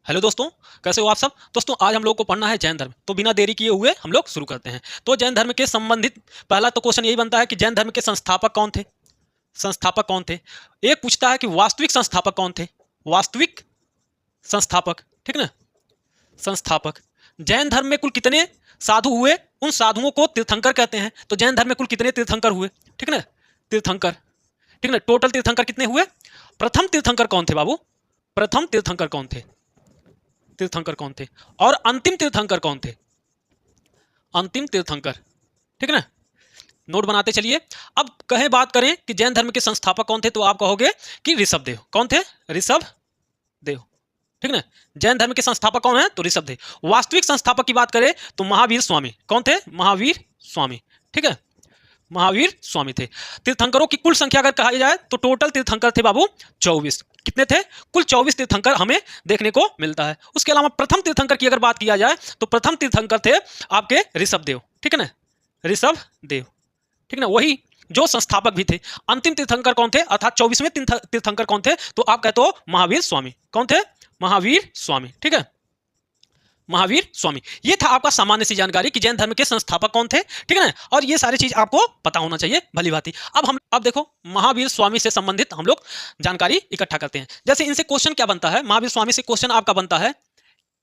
Hello दोस्तों, कैसे हो आप सब। दोस्तों आज हम लोग को पढ़ना है जैन धर्म, तो बिना देरी किए हुए हम लोग शुरू करते हैं। तो जैन धर्म के संबंधित पहला तो क्वेश्चन यही बनता है कि जैन धर्म के संस्थापक कौन थे। संस्थापक कौन थे। एक पूछता है कि वास्तविक संस्थापक कौन थे। वास्तविक संस्थापक, ठीक ना। संस्थापक। जैन धर्म में कुल कितने साधु हुए, उन साधुओं को तीर्थंकर कहते हैं। तो जैन धर्म में कुल कितने तीर्थंकर हुए, ठीक ना। तीर्थंकर, ठीक ना। टोटल तीर्थंकर कितने हुए। प्रथम तीर्थंकर कौन थे बाबू। प्रथम तीर्थंकर कौन थे। तीर्थंकर कौन थे। और अंतिम तीर्थंकर कौन थे। अंतिम तीर्थंकर, ठीक है ना। नोट बनाते चलिए। अब कहे बात करें कि जैन धर्म के संस्थापक कौन थे, तो आप कहोगे कि ऋषभदेव। कौन थे। ऋषभदेव, ठीक ना। जैन धर्म के संस्थापक कौन है, तो ऋषभदेव। वास्तविक संस्थापक की बात करें तो महावीर स्वामी। कौन थे। महावीर स्वामी, ठीक है। महावीर स्वामी थे। तीर्थंकरों की कुल संख्या अगर कहा जाए तो टोटल तीर्थंकर थे बाबू 24। कितने थे। कुल 24 तीर्थंकर हमें देखने को मिलता है। उसके अलावा प्रथम तीर्थंकर की अगर बात किया जाए तो प्रथम तीर्थंकर थे आपके ऋषभदेव, ठीक है ना। ऋषभदेव, ठीक ना। वही जो संस्थापक भी थे। अंतिम तीर्थंकर कौन थे, अर्थात 24वें तीर्थंकर कौन थे, तो आप कहते हो महावीर स्वामी। कौन थे। महावीर स्वामी, ठीक है। महावीर स्वामी। ये था आपका सामान्य सी जानकारी कि जैन धर्म के संस्थापक कौन थे, ठीक है ना। और ये सारी चीज आपको पता होना चाहिए भली भांति। अब देखो महावीर स्वामी से संबंधित हम लोग जानकारी इकट्ठा करते हैं। जैसे इनसे क्वेश्चन क्या बनता है, महावीर स्वामी से क्वेश्चन आपका बनता है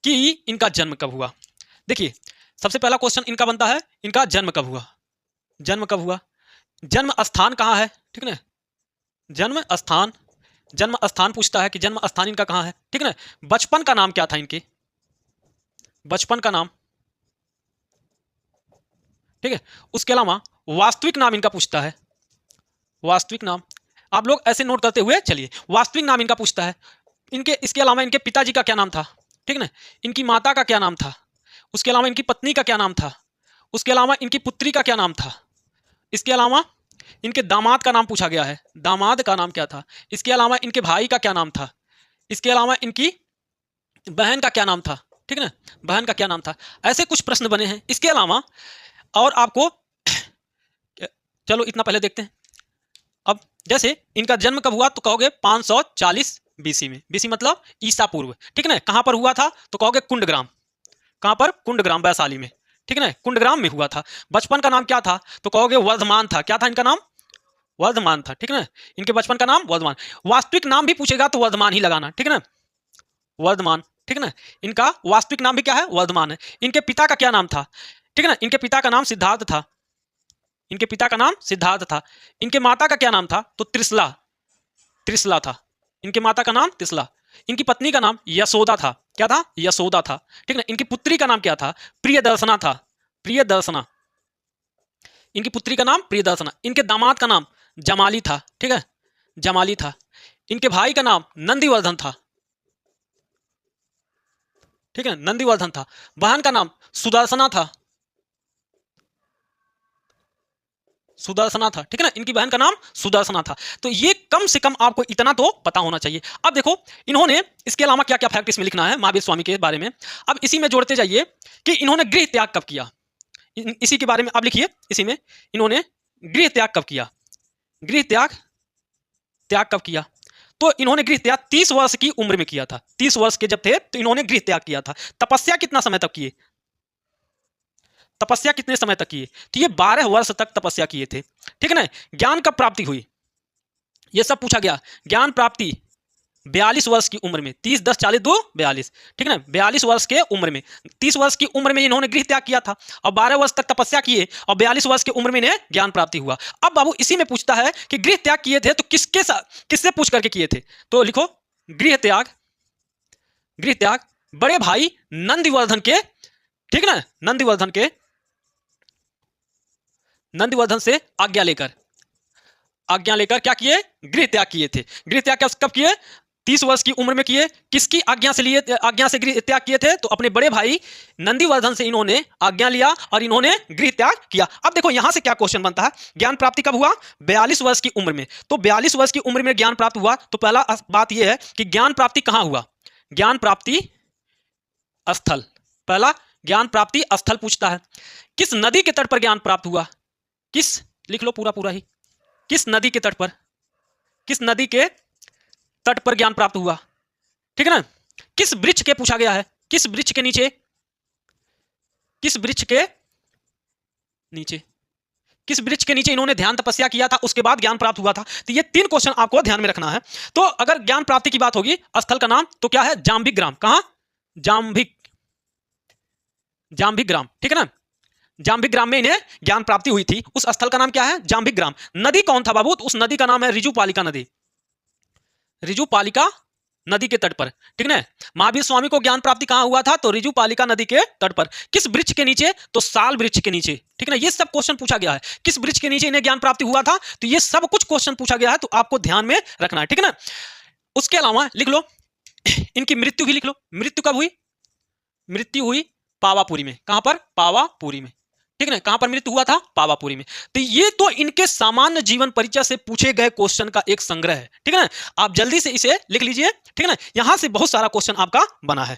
कि इनका जन्म कब हुआ। देखिए सबसे पहला क्वेश्चन इनका बनता है, इनका जन्म कब हुआ। जन्म कब हुआ। जन्म स्थान कहाँ है, ठीक है ना। जन्म स्थान, जन्म स्थान पूछता है कि जन्म स्थान इनका कहाँ है, ठीक है ना। बचपन का नाम क्या था इनके, बचपन का नाम, ठीक है। उसके अलावा वास्तविक नाम इनका पूछता है। वास्तविक नाम आप लोग ऐसे नोट करते हुए चलिए। वास्तविक नाम इनका पूछता है। इनके इसके अलावा इनके पिताजी का क्या नाम था, ठीक है ना। इनकी माता का क्या नाम था। उसके अलावा इनकी पत्नी का क्या नाम था। उसके अलावा इनकी पुत्री का क्या नाम था। इसके अलावा इनके दामाद का नाम पूछा गया है, दामाद का नाम क्या था। इसके अलावा इनके भाई का क्या नाम था। इसके अलावा इनकी बहन का क्या नाम था, ठीक है ना। बहन का क्या नाम था। ऐसे कुछ प्रश्न बने हैं। इसके अलावा और आपको चलो इतना पहले देखते हैं। अब जैसे इनका जन्म कब हुआ तो कहोगे 540 बीसी में। बीसी मतलब ईसा पूर्व, ठीक है ना। कहां पर हुआ था तो कहोगे कुंडग्राम। कहां पर, कुंडग्राम, वैशाली में, ठीक है ना। कुंडग्राम में हुआ था। बचपन का नाम क्या था तो कहोगे वर्धमान था। क्या था इनका नाम, वर्धमान था, ठीक है ना। इनके बचपन का नाम वर्धमान। वास्तविक नाम भी पूछेगा तो वर्धमान ही लगाना, ठीक है ना। वर्धमान, ठीक है ना। इनका वास्तविक नाम भी क्या है, वर्धमान है। इनके पिता का क्या नाम था, ठीक है ना। इनके पिता का नाम सिद्धार्थ था। इनके पिता का नाम सिद्धार्थ था। इनके माता का क्या नाम था तो त्रिशला, त्रिशला था। इनके माता का नाम त्रिशला। इनकी पत्नी का नाम यशोदा था। क्या था, यशोदा था, ठीक है ना। इनकी पुत्री का नाम क्या था, प्रियदर्शना था। प्रियदर्शना, इनकी पुत्री का नाम प्रियदर्शना। इनके दामाद का नाम जमाली था, ठीक है, जमाली था। इनके भाई का नाम नंदीवर्धन था, ठीक है, नंदीवर्धन था। बहन का नाम सुदर्शना था, सुदर्शना था, ठीक है ना। इनकी बहन का नाम सुदर्शना था। तो ये कम से कम आपको इतना तो पता होना चाहिए। अब देखो इन्होंने इसके अलावा क्या क्या फैक्ट इसमें लिखना है महावीर स्वामी के बारे में। अब इसी में जोड़ते जाइए कि इन्होंने गृह त्याग कब किया। इसी के बारे में आप लिखिए। इसी में इन्होंने गृह त्याग कब किया। गृह त्याग, त्याग कब किया तो इन्होंने गृह त्याग 30 वर्ष की उम्र में किया था। 30 वर्ष के जब थे तो इन्होंने गृह त्याग किया था। तपस्या कितना समय तक किए, तपस्या कितने समय तक किए तो ये 12 वर्ष तक तपस्या किए थे, ठीक है ना। ज्ञान कब प्राप्ति हुई ये सब पूछा गया। ज्ञान प्राप्ति 42 वर्ष की उम्र में, 30 10 40 2 42, ठीक है ना। 42 वर्ष के उम्र में, 30 वर्ष की उम्र में इन्होंने गृह त्याग किया था और 12 वर्ष तक तपस्या किए और 42 वर्ष की उम्र में इन्हें ज्ञान प्राप्ति हुआ। अब बाबू इसी में पूछता है कि गृह त्याग किए थे तो किसके साथ, किससे पूछ करके किए थे तो लिखो गृह त्याग, गृह त्याग बड़े भाई नंदीवर्धन के, ठीक है ना। नंदीवर्धन के, नंदीवर्धन से आज्ञा लेकर, आज्ञा लेकर क्या किए, गृह त्याग किए थे। गृह त्याग कब किए, 30 वर्ष की उम्र में किए। किसकी आज्ञा से लिए, आज्ञा से गृह त्याग किए थे तो अपने बड़े भाई नंदीवर्धन से इन्होंने आज्ञा लिया और इन्होंने गृह त्याग किया। अब देखो यहां से क्या क्वेश्चन बनता है, ज्ञान प्राप्ति कब हुआ 42 वर्ष की उम्र में। तो 42 वर्ष की उम्र में ज्ञान प्राप्त हुआ तो पहला बात यह है कि ज्ञान प्राप्ति कहां हुआ, ज्ञान प्राप्ति स्थल। पहला ज्ञान प्राप्ति स्थल पूछता है। किस नदी के तट पर ज्ञान प्राप्त हुआ, किस, लिख लो पूरा पूरा ही, किस नदी के तट पर, किस नदी के तट पर ज्ञान प्राप्त हुआ, ठीक है ना। किस वृक्ष के पूछा गया है, किस वृक्ष के नीचे, किस वृक्ष के नीचे, किस वृक्ष के नीचे इन्होंने ध्यान तपस्या किया था, उसके बाद ज्ञान प्राप्त हुआ था। तो ये 3 क्वेश्चन आपको ध्यान में रखना है। तो अगर ज्ञान प्राप्ति की बात होगी, स्थल का नाम तो क्या है, जाम्बिक ग्राम। कहां, जाम्बिक, जाम्बिक ग्राम, ठीक है ना। जाम्बिक ग्राम में इन्हें ज्ञान प्राप्ति हुई थी। उस स्थल का नाम क्या है, जाम्बिक ग्राम। नदी कौन था बाबू, तो उस नदी का नाम है रिजुपालिका नदी, रिजुपालिका नदी के तट पर, ठीक है। महावीर स्वामी को ज्ञान प्राप्ति कहां हुआ था, तो रिजुपालिका नदी के तट पर। किस वृक्ष के नीचे, तो साल वृक्ष के नीचे, ठीक है ना। ये सब क्वेश्चन पूछा गया है, किस वृक्ष के नीचे इन्हें ज्ञान प्राप्ति हुआ था, तो ये सब कुछ क्वेश्चन पूछा गया है, तो आपको ध्यान में रखना है, ठीक है ना। उसके अलावा लिख लो इनकी मृत्यु भी लिख लो। मृत्यु कब हुई, मृत्यु हुई पावापुरी में। कहां पर, पावापुरी में, ठीक है ना। कहां पर मृत्यु हुआ था, पावापुरी में। तो ये तो इनके सामान्य जीवन परिचय से पूछे गए क्वेश्चन का एक संग्रह है, ठीक है ना। आप जल्दी से इसे लिख लीजिए, ठीक है ना। यहां से बहुत सारा क्वेश्चन आपका बना है।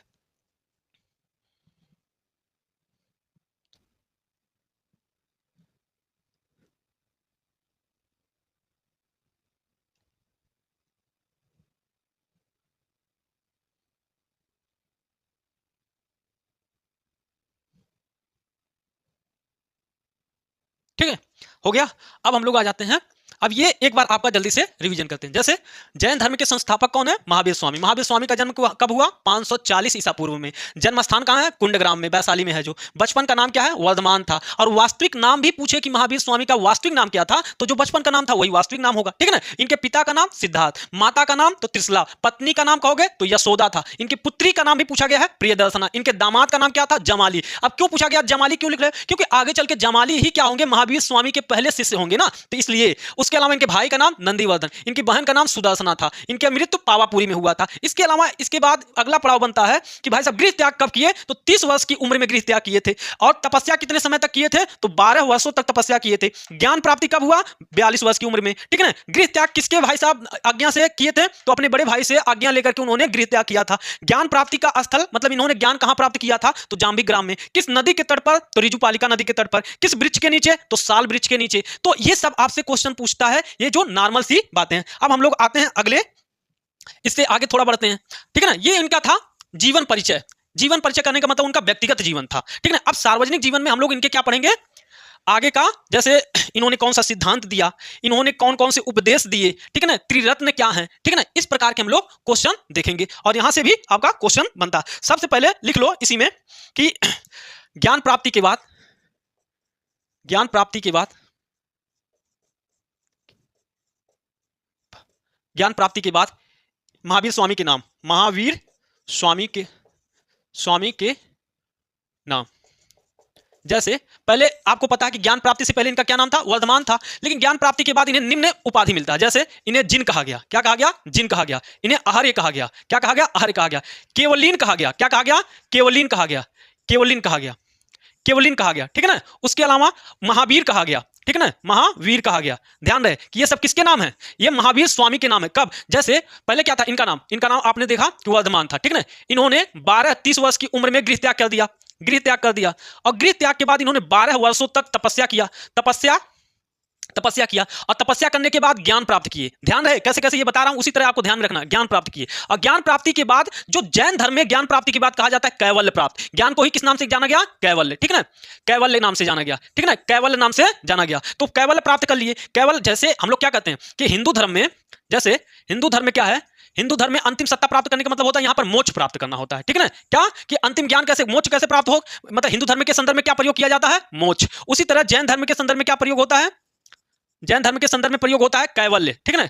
ठीक है, हो गया। अब हम लोग आ जाते हैं, अब ये एक बार आपका जल्दी से रिवीजन करते हैं। जैसे जैन धर्म के संस्थापक कौन है, महावीर स्वामी। महावीर स्वामी का जन्म कब हुआ, 540 ईसा पूर्व में। जन्म स्थान कहां है, कुंडग्राम में, वैशाली में है जो। बचपन का नाम क्या है, वर्धमान था। और वास्तविक नाम भी पूछे कि महावीर स्वामी का वास्तविक नाम क्या था, तो जो बचपन का नाम था वही वास्तविक नाम होगा, ठीक है ना। इनके पिता का नाम सिद्धार्थ, माता का नाम तो त्रिशला, पत्नी का नाम कहोगे तो यशोदा था। इनकी पुत्री का नाम भी पूछा गया है, प्रियदर्शना। इनके दामाद का नाम क्या था, जमाली। अब क्यों पूछा गया जमाली, क्यों लिख रहे हैं, क्योंकि आगे चल के जमाली ही क्या होंगे, महावीर स्वामी के पहले शिष्य होंगे ना, तो इसलिए। उसके अलावा इनके भाई का नाम नंदीवर्धन, इनकी बहन का नाम सुदर्शना था। इनके मृत्यु पावापुरी में हुआ था। इसके अलावा इसके बाद अगला पड़ाव बनता है कि भाई साहब गृह त्याग कब किए, तो 30 वर्ष की उम्र में गृह त्याग किए थे। और तपस्या कितने समय तक किए थे, तो 12 वर्षों तक तपस्या किए थे। ज्ञान प्राप्ति कब हुआ, 42 वर्ष की उम्र में, ठीक है ना। गृह त्याग किसके भाई साहब आज्ञा से किए थे, तो अपने बड़े भाई से आज्ञा लेकर के उन्होंने गृह त्याग किया था। ज्ञान प्राप्ति का स्थल मतलब इन्होंने ज्ञान कहां प्राप्त किया था, तो जाम्बिक ग्राम में। किस नदी के तट पर, तो रिजुपालिका नदी के तट पर। किस वृक्ष के नीचे, तो साल वृक्ष के नीचे। तो ये सब आपसे क्वेश्चन पूछता है, ये जो नॉर्मल सी बातें हैं। अब हम लोग आते हैं अगले, इससे आगे थोड़ा बढ़ते हैं, ठीक है ना। ये इनका था जीवन परिचय। जीवन परिचय करने का मतलब उनका व्यक्तिगत जीवन था, ठीक है ना। अब सार्वजनिक जीवन में हम लोग इनके क्या पढ़ेंगे आगे का, जैसे इन्होंने कौन सा सिद्धांत दिया, इन्होंने कौन कौन से उपदेश दिए, ठीक है ना। त्रिरत्न क्या है, ठीक है ना। इस प्रकार के हम लोग क्वेश्चन देखेंगे और यहां से भी आपका क्वेश्चन बनता है। सबसे पहले लिख लो इसी में कि ज्ञान प्राप्ति के बाद, ज्ञान प्राप्ति के बाद, ज्ञान प्राप्ति के बाद महावीर स्वामी के नाम, महावीर स्वामी के नाम। जैसे पहले आपको पता है कि ज्ञान प्राप्ति से पहले इनका क्या नाम था, वर्धमान था। लेकिन ज्ञान प्राप्ति के बाद इन्हें निम्न उपाधि मिलता है। जैसे इन्हें जिन कहा गया, क्या कहा गया, जिन कहा गया। इन्हें आहार्य कहा गया, क्या कहा गया, आहार्य कहा गया। केवलीन कहा गया, क्या कहा गया, केवलीन कहा गया, केवलीन कहा गया, केवलीन कहा गया, ठीक है ना। उसके अलावा महावीर कहा गया, ठीक है ना, महावीर कहा गया। ध्यान रहे कि ये सब किसके नाम है, ये महावीर स्वामी के नाम है। कब, जैसे पहले क्या था इनका नाम, इनका नाम आपने देखा कि वर्धमान था, ठीक है ना। इन्होंने 12-30 वर्ष की उम्र में गृह त्याग कर दिया, गृह त्याग कर दिया। और गृह त्याग के बाद इन्होंने 12 वर्षों तक तपस्या किया, तपस्या किया। और तपस्या करने के बाद ज्ञान प्राप्त किए। ध्यान रहे कैसे कैसे ये बता रहा हूं, उसी तरह आपको ध्यान रखना। ज्ञान प्राप्त किए और ज्ञान प्राप्ति के बाद जो जैन धर्म में ज्ञान प्राप्ति के बाद कहा जाता है कैवल्य प्राप्त। ज्ञान को ही किस नाम से जाना गया, कैवल्य, ठीक है ना। कैवल्य नाम से जाना गया, ठीक है ना, कैवल्य नाम से जाना गया। तो कैवल्य प्राप्त कर लिए। केवल जैसे हम लोग क्या कहते हैं कि हिंदू धर्म में, जैसे हिंदू धर्म में क्या है, हिंदू धर्म में अंतिम सत्ता प्राप्त करने का मतलब होता है यहां पर मोक्ष प्राप्त करना होता है, ठीक है ना। क्या कि अंतिम ज्ञान कैसे, मोक्ष कैसे प्राप्त हो, मतलब हिंदू धर्म के संदर्भ में क्या प्रयोग किया जाता है, मोक्ष। उसी तरह जैन धर्म के संदर्भ में क्या प्रयोग होता है, जैन धर्म के संदर्भ में प्रयोग होता है कैवल्य, ठीक है ना।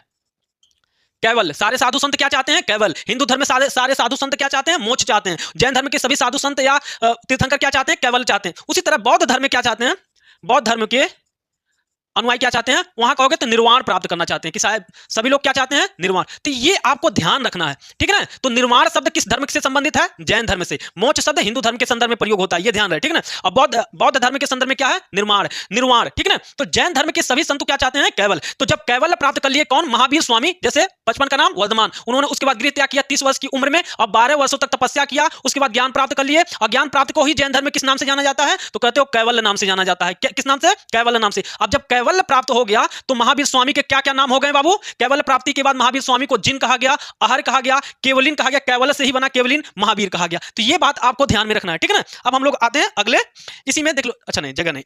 कैवल्य, सारे साधु संत क्या चाहते हैं, केवल। हिंदू धर्म में सारे साधु संत क्या चाहते हैं, मोक्ष चाहते हैं। जैन धर्म के सभी साधु संत या तीर्थंकर क्या चाहते हैं, केवल चाहते हैं। उसी तरह बौद्ध धर्म में क्या चाहते हैं, बौद्ध धर्म के अनुयायी क्या चाहते हैं, वहां कहोगे तो निर्वाण प्राप्त करना चाहते हैं, कि शायद सभी लोग क्या चाहते हैं, निर्वाण। तो ये आपको ध्यान रखना है, ठीक है ना। तो निर्वाण शब्द किस धर्म से संबंधित है, जैन धर्म से। मोक्ष शब्द हिंदू धर्म के संदर्भ में प्रयोग होता है, ये ध्यान रहे, ठीक है ना। और बौद्ध धर्म के संदर्भ में क्या है, निर्माण, निर्वाण, ठीक है ना। तो जैन धर्म के सभी संत क्या चाहते हैं, केवल। तो जब कैवल्य प्राप्त कर लिए कौन, महावीर स्वामी, जैसे बचपन का नाम वर्धमान, उन्होंने उसके बाद गृह त्याग किया 30 वर्ष की उम्र में और 12 वर्षों तक तपस्या किया, उसके बाद ज्ञान प्राप्त कर लिए। और ज्ञान प्राप्त को ही जैन धर्म में किस नाम से जाना जाता है, तो कहते हो कैवल्य नाम से जाना जाता है। किस नाम से, कैवल्य नाम से। अब जब कैवल्य प्राप्त हो गया तो महावीर स्वामी के क्या क्या नाम हो गए बाबू? कैवल्य प्राप्ति के बाद महावीर स्वामी को जिन कहा गया, अहर कहा गया, केवलिन कहा गया, कैवल्य से ही बना केवलिन, महावीर कहा गया। तो ये बात आपको ध्यान में रखना है, ठीक है ना। अब हम लोग आते हैं अगले, इसी में देख लो, अच्छा नहीं जगह नहीं,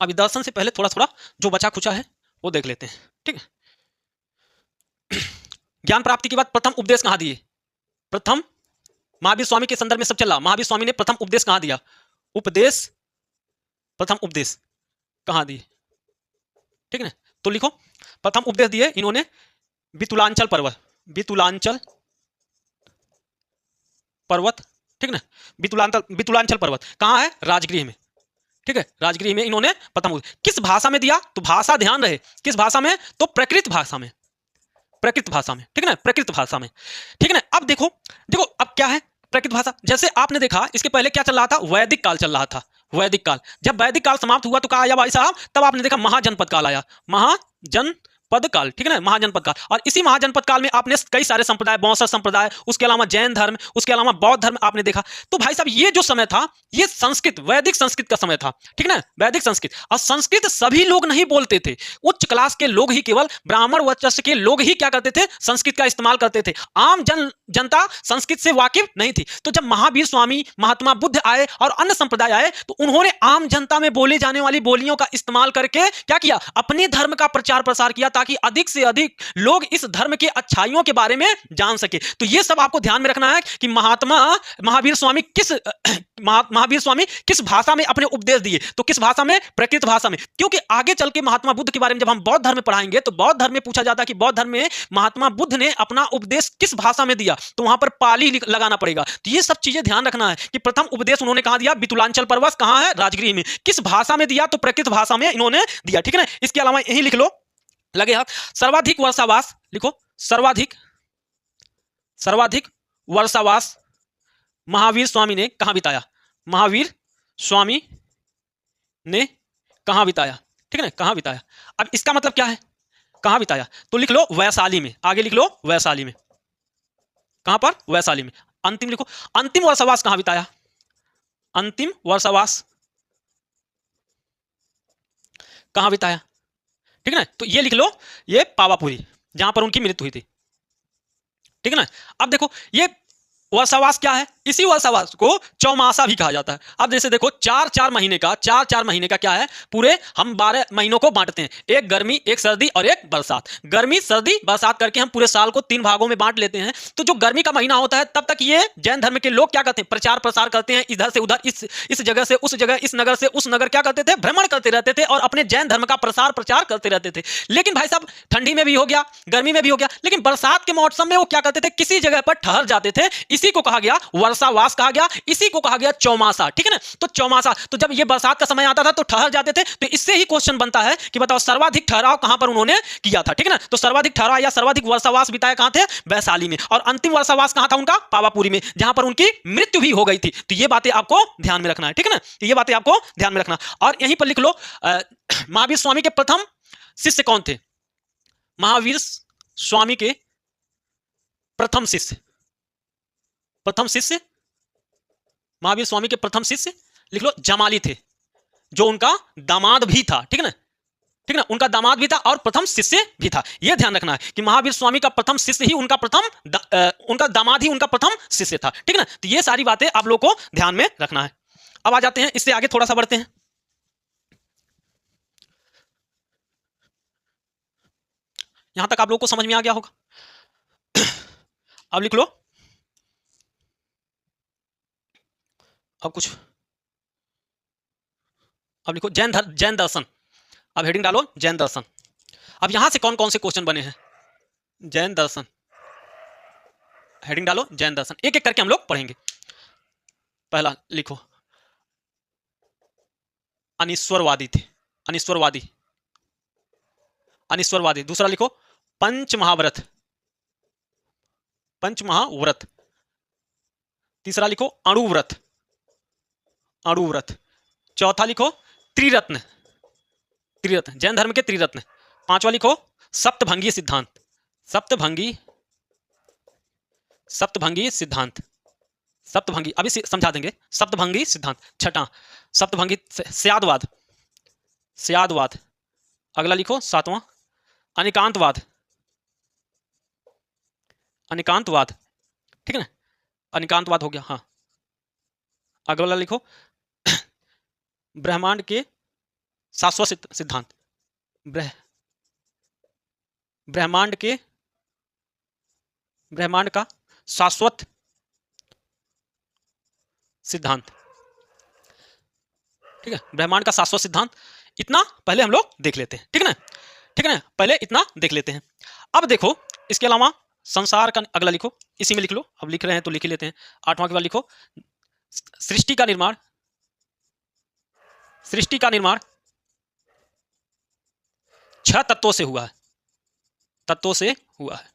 अभी दर्शन से पहले थोड़ा थोड़ा जो बचा खुचा है वो देख लेते हैं, ठीक है। ज्ञान प्राप्ति के बाद प्रथम उपदेश कहां दिए? प्रथम महावीर स्वामी के संदर्भ में सब चल रहा, महावीर स्वामी ने प्रथम उपदेश कहां दिया? उपदेश, प्रथम उपदेश कहां दिए, ठीक है ना। तो लिखो प्रथम उपदेश दिए इन्होंने वितुलांचल पर्वत, वितुलांचल पर्वत, ठीक है ना। वितुलांचल पर्वत कहां है? राजगृह में, ठीक है, राजगृह में इन्होंने प्रथम उपदेश। किस भाषा में दिया? तो भाषा ध्यान रहे, किस भाषा में? तो प्रकृत भाषा में, प्रकृत भाषा में, ठीक है ना, प्रकृत भाषा में, ठीक है ना। अब देखो देखो अब क्या है प्रकृत भाषा, जैसे आपने देखा इसके पहले क्या चल रहा था? वैदिक काल चल रहा था, वैदिक काल। जब वैदिक काल समाप्त हुआ तो कहा आया भाई साहब, तब आपने देखा महाजनपद काल आया, महाजनपद काल, ठीक है ना, महाजनपद काल। और इसी महाजनपद काल में आपने कई सारे संप्रदाय, बौसर संप्रदाय, उसके अलावा जैन धर्म, उसके अलावा बौद्ध धर्म आपने देखा। तो भाई साहब ये जो समय था ये संस्कृत, वैदिक संस्कृत का समय था, ठीक है ना, वैदिक संस्कृत। और संस्कृत सभी लोग नहीं बोलते थे, उच्च क्लास के लोग ही, केवल ब्राह्मण वर्चस्व के लोग ही क्या करते थे? संस्कृत का इस्तेमाल करते थे। आम जनता संस्कृत से वाकिफ नहीं थी। तो जब महावीर स्वामी, महात्मा बुद्ध आए और अन्य संप्रदाय आए तो उन्होंने आम जनता में बोले जाने वाली बोलियों का इस्तेमाल करके क्या किया? अपने धर्म का प्रचार प्रसार किया, ताकि अधिक से अधिक लोग इस धर्म के अच्छाइयों के बारे में जान सके। तो ये सब आपको ध्यान में रखना है कि महावीर स्वामी किस भाषा में अपने उपदेश दिए? तो किस भाषा में? प्रकृत भाषा में। क्योंकि आगे चल के महात्मा बुद्ध के बारे में जब हम बौद्ध धर्म में पढ़ाएंगे तो बौद्ध धर्म में पूछा जाता है कि बौद्ध धर्म में महात्मा बुद्ध ने अपना उपदेश किस भाषा में दिया, तो वहां पर पाली लगाना पड़ेगा। तो ये सब चीजें ध्यान रखना है कि प्रथम उपदेश उन्होंने कहां दिया? वितुलांचल पर्वत, कहां है? राजगृह में। किस भाषा में दिया? तो प्रकृत भाषा में इन्होंने दिया, ठीक है ना। इसके अलावा यही लिख लो, लगे हाथ, सर्वाधिक वर्षावास लिखो, सर्वाधिक वर्षावास महावीर स्वामी ने कहां बिताया? महावीर स्वामी ने कहां बिताया, ठीक है ना, कहां बिताया। अब इसका मतलब क्या है? कहां बिताया? तो लिख लो वैशाली में, आगे लिख लो वैशाली में। कहां पर? वैशाली में। अंतिम लिखो, अंतिम वर्षावास कहां बिताया? अंतिम वर्षावास कहां बिताया, ठीक है ना। तो ये लिख लो, ये पावापुरी, जहां पर उनकी मृत्यु हुई थी, ठीक है ना। अब देखो ये वर्षावास क्या है? इसी वर्षावास को चौमासा भी कहा जाता है। अब जैसे देखो चार महीने का क्या है? पूरे हम 12 महीनों को बांटते हैं, एक गर्मी, एक सर्दी और एक बरसात। गर्मी, सर्दी, बरसात करके हम पूरे साल को 3 भागों में बांट लेते हैं। तो जो गर्मी का महीना होता है तब तक ये जैन धर्म के लोग क्या करते हैं? प्रचार प्रसार करते हैं, इधर से उधर, इस जगह से उस जगह, इस नगर से उस नगर क्या करते थे? भ्रमण करते रहते थे और अपने जैन धर्म का प्रसार प्रचार करते रहते थे। लेकिन भाई साहब ठंडी में भी हो गया, गर्मी में भी हो गया, लेकिन बरसात के मौसम में वो क्या करते थे? किसी जगह पर ठहर जाते थे। इसी को कहा गया वर्षावास, कहा गया, इसी को कहा गया चौमासा, ठीक है ना। तो चौमासा, तो जब ये बरसात का समय आता था तो ठहर जाते थे। तो इससे ही क्वेश्चन बनता है कि बताओ सर्वाधिक ठहराव कहां पर उन्होंने किया था, ठीक है ना। तो सर्वाधिक ठहराव या सर्वाधिक वर्षावास बिताया कहां थे? वैशाली में। और अंतिम वर्षावास कहां था उनका? पावापुरी में, जहां पर उनकी मृत्यु भी हो गई थी। तो ये बातें आपको ध्यान में रखना है, ठीक है ना। तो ये बातें आपको ध्यान में रखना। और यहीं पर लिख लो महावीर स्वामी के प्रथम शिष्य कौन थे? महावीर स्वामी के प्रथम शिष्य, महावीर स्वामी के प्रथम शिष्य लिख लो जमाली थे, जो उनका दामाद भी था, ठीक है ना, ठीक है ना, उनका दामाद भी था और प्रथम शिष्य भी था। यह ध्यान रखना है कि महावीर स्वामी का प्रथम शिष्य ही उनका उनका दामाद ही उनका प्रथम शिष्य था, ठीक है ना। तो ये सारी बातें आप लोग को ध्यान में रखना है। अब आ जाते हैं, इससे आगे थोड़ा सा बढ़ते हैं। यहां तक आप लोग को समझ में आ गया होगा। अब लिख लो, अब कुछ, अब लिखो जैन दर्शन। अब हेडिंग डालो जैन दर्शन। अब यहां से कौन कौन से क्वेश्चन बने हैं? जैन दर्शन, हेडिंग डालो जैन दर्शन, एक एक करके हम लोग पढ़ेंगे। पहला लिखो अनिश्वरवादी थे, अनिश्वरवादी, अनिश्वरवादी। दूसरा लिखो पंचमहाव्रत, पंचमहाव्रत। तीसरा लिखो अणुव्रत, अणुव्रत। चौथा लिखो त्रिरत्न, त्रिरत्न, जैन धर्म के त्रिरत्न। पांचवा लिखो सप्तभंगी सिद्धांत, सप्तभंगी, सप्तभंगी सिद्धांत, सप्तभंगी अभी समझा देंगे। सप्तभंगी सिद्धांत छठा, सप्तभंगी स्यादवाद, स्यादवाद। अगला लिखो सातवां, अनिकांतवाद, अनिकांतवाद, ठीक है ना, अनिकांतवाद हो गया। हाँ, अगला लिखो ब्रह्मांड के शाश्वत सिद्धांत, ब्रह्मांड के, ब्रह्मांड का शाश्वत सिद्धांत, ठीक है, ब्रह्मांड का शाश्वत सिद्धांत। इतना पहले हम लोग देख लेते हैं, ठीक है ना, ठीक है ना, पहले इतना देख लेते हैं। अब देखो इसके अलावा संसार का अगला लिखो, इसी में लिख लो, अब लिख रहे हैं तो लिख ही लेते हैं। आठवां के बाद लिखो सृष्टि का निर्माण, सृष्टि का निर्माण 6 तत्वों से हुआ है, तत्वों से हुआ है,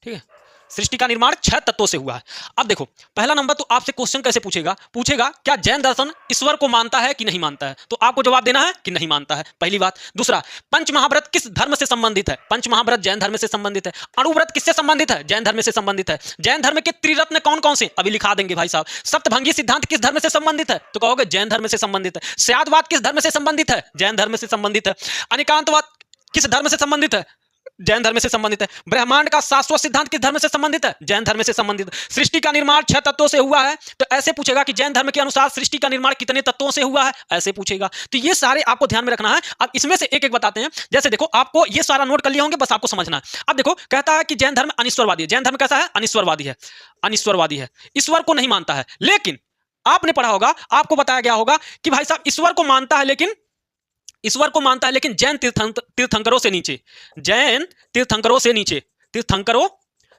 ठीक है, सृष्टि का निर्माण 6 तत्वों से हुआ है। अब देखो पहला नंबर तो आपसे क्वेश्चन कैसे पूछेगा, पूछेगा क्या जैन दर्शन ईश्वर को मानता है कि नहीं मानता है, तो आपको जवाब देना है कि नहीं मानता है, पहली बात। दूसरा, पंचमहाव्रत किस धर्म से संबंधित है, पंचमहाव्रत जैन धर्म से संबंधित है। अणुव्रत किससे संबंधित है, जैन धर्म से संबंधित है। जैन धर्म के त्रिरत्न कौन कौन से, अभी लिखा देंगे भाई साहब। सप्तभंगी सिद्धांत किस धर्म से संबंधित है, तो कहोगे जैन धर्म से संबंधित है। स्यादवाद किस धर्म से संबंधित है, जैन धर्म से संबंधित है। अनिकांतवाद किस धर्म से संबंधित है, जैन धर्म से संबंधित है। ब्रह्मांड का शाश्वत सिद्धांत किस धर्म से संबंधित है, जैन धर्म से संबंधित है। सृष्टि का निर्माण 6 तत्वों से हुआ है, तो ऐसे पूछेगा कि जैन धर्म के अनुसार सृष्टि का निर्माण कितने तत्वों से हुआ है, ऐसे पूछेगा। तो ये सारे आपको ध्यान में रखना है। अब इसमें से एक एक बताते हैं। जैसे देखो आपको ये सारा नोट कर लिए होंगे, बस आपको समझना है। अब देखो कहता है कि जैन धर्म अनिश्वरवादी है। जैन धर्म कैसा है, अनिश्वरवादी है, अनिश्वरवादी है, ईश्वर को नहीं मानता है। लेकिन आपने पढ़ा होगा, आपको बताया गया होगा कि भाई साहब ईश्वर को मानता है, लेकिन ईश्वर को मानता है लेकिन जैन तीर्थंकरों से नीचे, जैन तीर्थंकरों से नीचे, तीर्थंकरों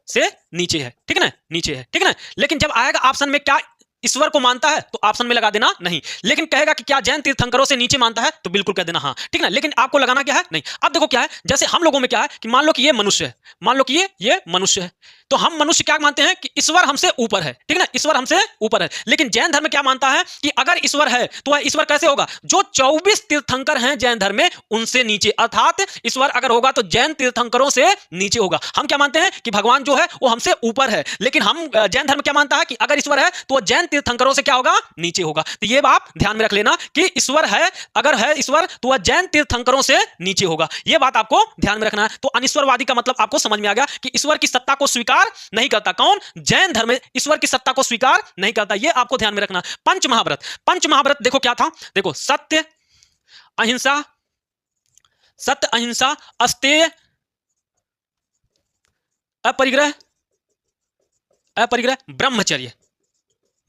से नीचे है, ठीक है ना, नीचे है, ठीक है ना। लेकिन जब आएगा ऑप्शन में क्या ईश्वर को मानता है, तो ऑप्शन में लगा देना नहीं। लेकिन कहेगा कि क्या जैन तीर्थंकरों से नीचे मानता है, तो बिल्कुल कह देना हाँ, ठीक है ना। लेकिन आपको लगाना क्या है, नहीं। अब देखो क्या है, जैसे हम लोगों में क्या है कि मान लो कि ये मनुष्य है, मान लो कि ये मनुष्य है, तो हम मनुष्य क्या मानते हैं कि ईश्वर हमसे ऊपर है, ठीक है ना, ईश्वर हमसे ऊपर है। लेकिन जैन धर्म क्या मानता है कि अगर ईश्वर है तो वह ईश्वर कैसे होगा, जो 24 तीर्थंकर हैं जैन धर्म में उनसे नीचे, अर्थात ईश्वर अगर होगा तो जैन तीर्थंकरों से नीचे होगा। हम क्या मानते हैं कि भगवान जो है वो हमसे ऊपर है, लेकिन हम जैन धर्म क्या मानता है कि अगर ईश्वर है तो वह जैन तीर्थंकरों से क्या होगा, नीचे होगा। तो ये बात ध्यान में रख लेना कि ईश्वर है, अगर है ईश्वर तो वह जैन तीर्थंकरों से नीचे होगा। यह बात आपको ध्यान में रखना है। तो अनिश्वरवादी का मतलब आपको समझ में आ गया कि ईश्वर की सत्ता को स्वीकार नहीं करता। कौन, जैन धर्म ईश्वर की सत्ता को स्वीकार नहीं करता, यह आपको ध्यान में रखना। पंचमहाव्रत, पंचमहाव्रत देखो क्या था, देखो सत्य, अहिंसा, सत्य, अहिंसा, अस्तेय, अपरिग्रह, अपरिग्रह, ब्रह्मचर्य,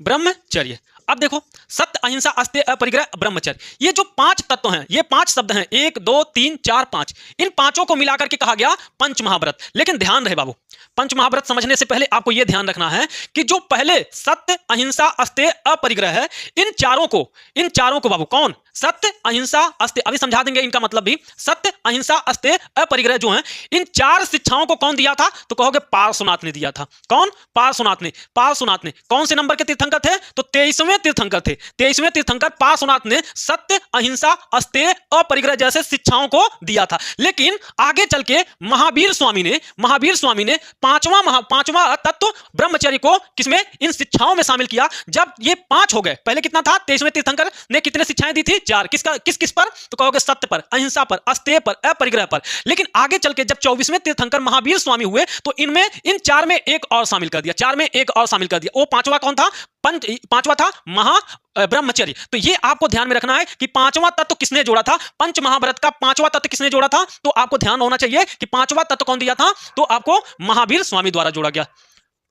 ब्रह्मचर्य। अब देखो सत्य, अहिंसा, अस्तेय, अपरिग्रह, ब्रह्मचर्य, ये जो 5 तत्व हैं, ये 5 शब्द हैं, 1 2 3 4 5, इन पांचों को मिलाकर के कहा गया पंचमहाव्रत। लेकिन ध्यान रहे बाबू, पंचमहाव्रत समझने से पहले आपको यह ध्यान रखना है कि जो पहले सत्य, अहिंसा, अस्तेय, अपरिग्रह है, इन चारों को बाबू कौन, सत्य, अहिंसा, अस्तेय, अभी समझा देंगे इनका मतलब भी। सत्य, अहिंसा, अस्तेय, अपरिग्रह जो हैं, इन 4 शिक्षाओं को कौन दिया था, तो कहोगे पार्श्वनाथ ने दिया था। कौन, पार्श्वनाथ ने। पार्श्वनाथ ने कौन से नंबर के तीर्थंकर थे, तो 23वें तीर्थंकर थे। 23वें तीर्थंकर पार्श्वनाथ ने सत्य, अहिंसा, अस्तेय, अपरिग्रह जैसे शिक्षाओं को दिया था। लेकिन आगे चल के महावीर स्वामी ने पांचवा तत्व ब्रह्मचर्य को किसमें, इन शिक्षाओं में शामिल किया। जब ये 5 हो गए, पहले कितना था, 23वें तीर्थंकर ने कितने शिक्षाएं दी थी, 4। किस पर, तो कहोगे सत्य पर, अहिंसा पर, अस्तेय पर, अपरिग्रह पर। लेकिन आगे चल के जब 24वें तीर्थंकर महावीर स्वामी हुए, तो इनमें इन 4 में एक और शामिल कर दिया, 4 में एक और शामिल कर दिया। वो पांचवा कौन था, पांचवा था महा ब्रह्मचर्य। तो ये आपको ध्यान में रखना है कि पांचवा तत्व किसने जोड़ा था, पंचमहाव्रत का पांचवा तत्व किसने जोड़ा था। तो आपको ध्यान होना चाहिए कि पांचवा तत्व कौन दिया था, तो आपको महावीर स्वामी द्वारा जोड़ा गया।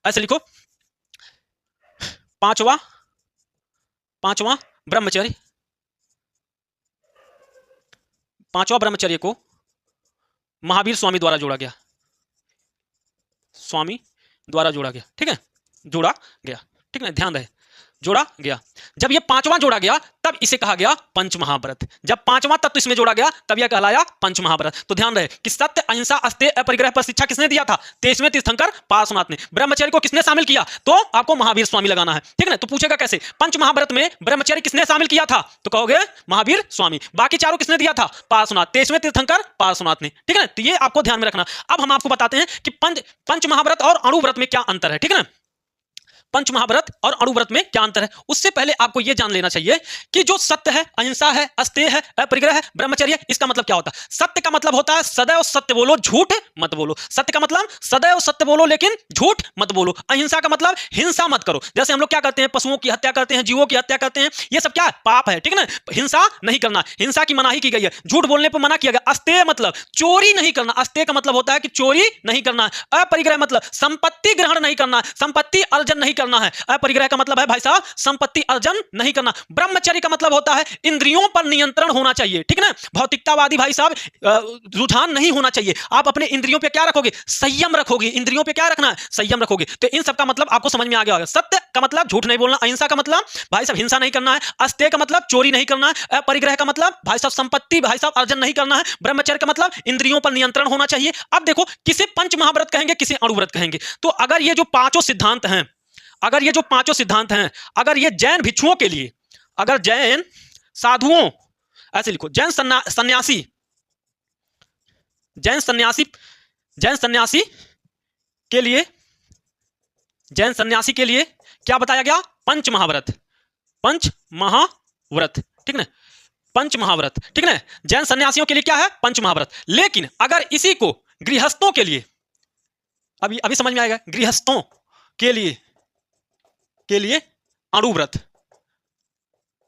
ऐसे लिखो, पांचवा ब्रह्मचर्य, पांचवा ब्रह्मचर्य को महावीर स्वामी द्वारा जोड़ा गया, स्वामी द्वारा जोड़ा गया, ठीक है, जोड़ा गया, ठीक है, ध्यान रहे, जोड़ा गया। जब ये 5वां जोड़ा गया तब इसे कहा गया पंचमहाव्रत। जब 5वां तत्व इसमें जोड़ा गया तब यह कहलाया पंचमहाव्रत। तो ध्यान रहे कि सत्य, अहिंसा, अस्तेय, अपरिग्रह पर शिक्षा किसने दिया था, 23वें तीर्थंकर पार्श्वनाथ ने। ब्रह्मचर्य को किसने शामिल किया, तो आपको महावीर स्वामी लगाना है, ठीक है ना। तो पूछेगा कैसे, पंचमहाव्रत में ब्रह्मचर्य किसने शामिल किया था, तो कहोगे महावीर स्वामी। बाकी चारों किसने दिया था, पार्श्वनाथ, 23वें तीर्थंकर पार्श्वनाथ ने, ठीक है ना। तो ये आपको ध्यान में रखना। अब हम आपको बताते हैं कि पंचमहाव्रत और अणुव्रत में क्या अंतर है, ठीक है ना। पंचमहाव्रत और अणुव्रत में क्या अंतर है। उससे पहले आपको यह जान लेना चाहिए कि जो सत्य है, अहिंसा है, अस्तेय है, अपरिग्रह है, ब्रह्मचर्य, इसका मतलब क्या होता है। सत्य का मतलब होता है सदैव सत्य बोलो, झूठ मत बोलो। सत्य का मतलब सदैव सत्य बोलो लेकिन झूठ मत बोलो। अहिंसा का मतलब हिंसा मत करो। जैसे हम लोग क्या करते हैं, पशुओं की हत्या करते हैं, जीवों की हत्या करते हैं, ये सब क्या है, पाप है, ठीक है ना। हिंसा नहीं करना, हिंसा की मनाही की गई है, झूठ बोलने पर मना किया गया। अस्तेय मतलब चोरी नहीं करना, अस्तेय का मतलब होता है कि चोरी नहीं करना। अपरिग्रह मतलब संपत्ति ग्रहण नहीं करना, संपत्ति अर्जन नहीं करना है। अपरिग्रह का मतलब है भाई साहब संपत्ति अर्जन नहीं करना। ब्रह्मचर्य का मतलब होता है इंद्रियों पर नियंत्रण होना चाहिए, ठीक है ना। भौतिकतावादी भाई साहब रुझान नहीं होना चाहिए। आप अपने इंद्रियों पे क्या रखोगे, संयम रखोगे। इंद्रियों पे क्या रखना है, संयम रखोगे। तो इन सब का मतलब आपको समझ में आ गया होगा। सत्य का मतलब झूठ नहीं बोलना, अहिंसा का मतलब भाई साहब हिंसा नहीं करना है, अस्तेय का मतलब चोरी नहीं करना है, अपरिग्रह का मतलब भाई साहब संपत्ति भाई साहब अर्जन नहीं करना है, ब्रह्मचर्य का मतलब इंद्रियों पर नियंत्रण होना चाहिए। अब देखो किसे पंचमहाव्रत कहेंगे, किसे अणुव्रत कहेंगे। तो अगर ये जो पांचों सिद्धांत हैं, अगर ये जो पांचों सिद्धांत हैं, अगर ये जैन भिक्षुओं के लिए, अगर जैन साधुओं, ऐसे लिखो जैन सन्यासी, जैन सन्यासी, जैन सन्यासी के लिए, जैन सन्यासी के लिए क्या बताया गया, पंचमहाव्रत, पंचमहाव्रत, ठीक ना, पंचमहाव्रत, ठीक ना। जैन सन्यासियों के लिए क्या है, पंचमहाव्रत। लेकिन अगर इसी को गृहस्थों के लिए, अभी अभी समझ में आएगा, गृहस्थों के लिए अणुव्रत,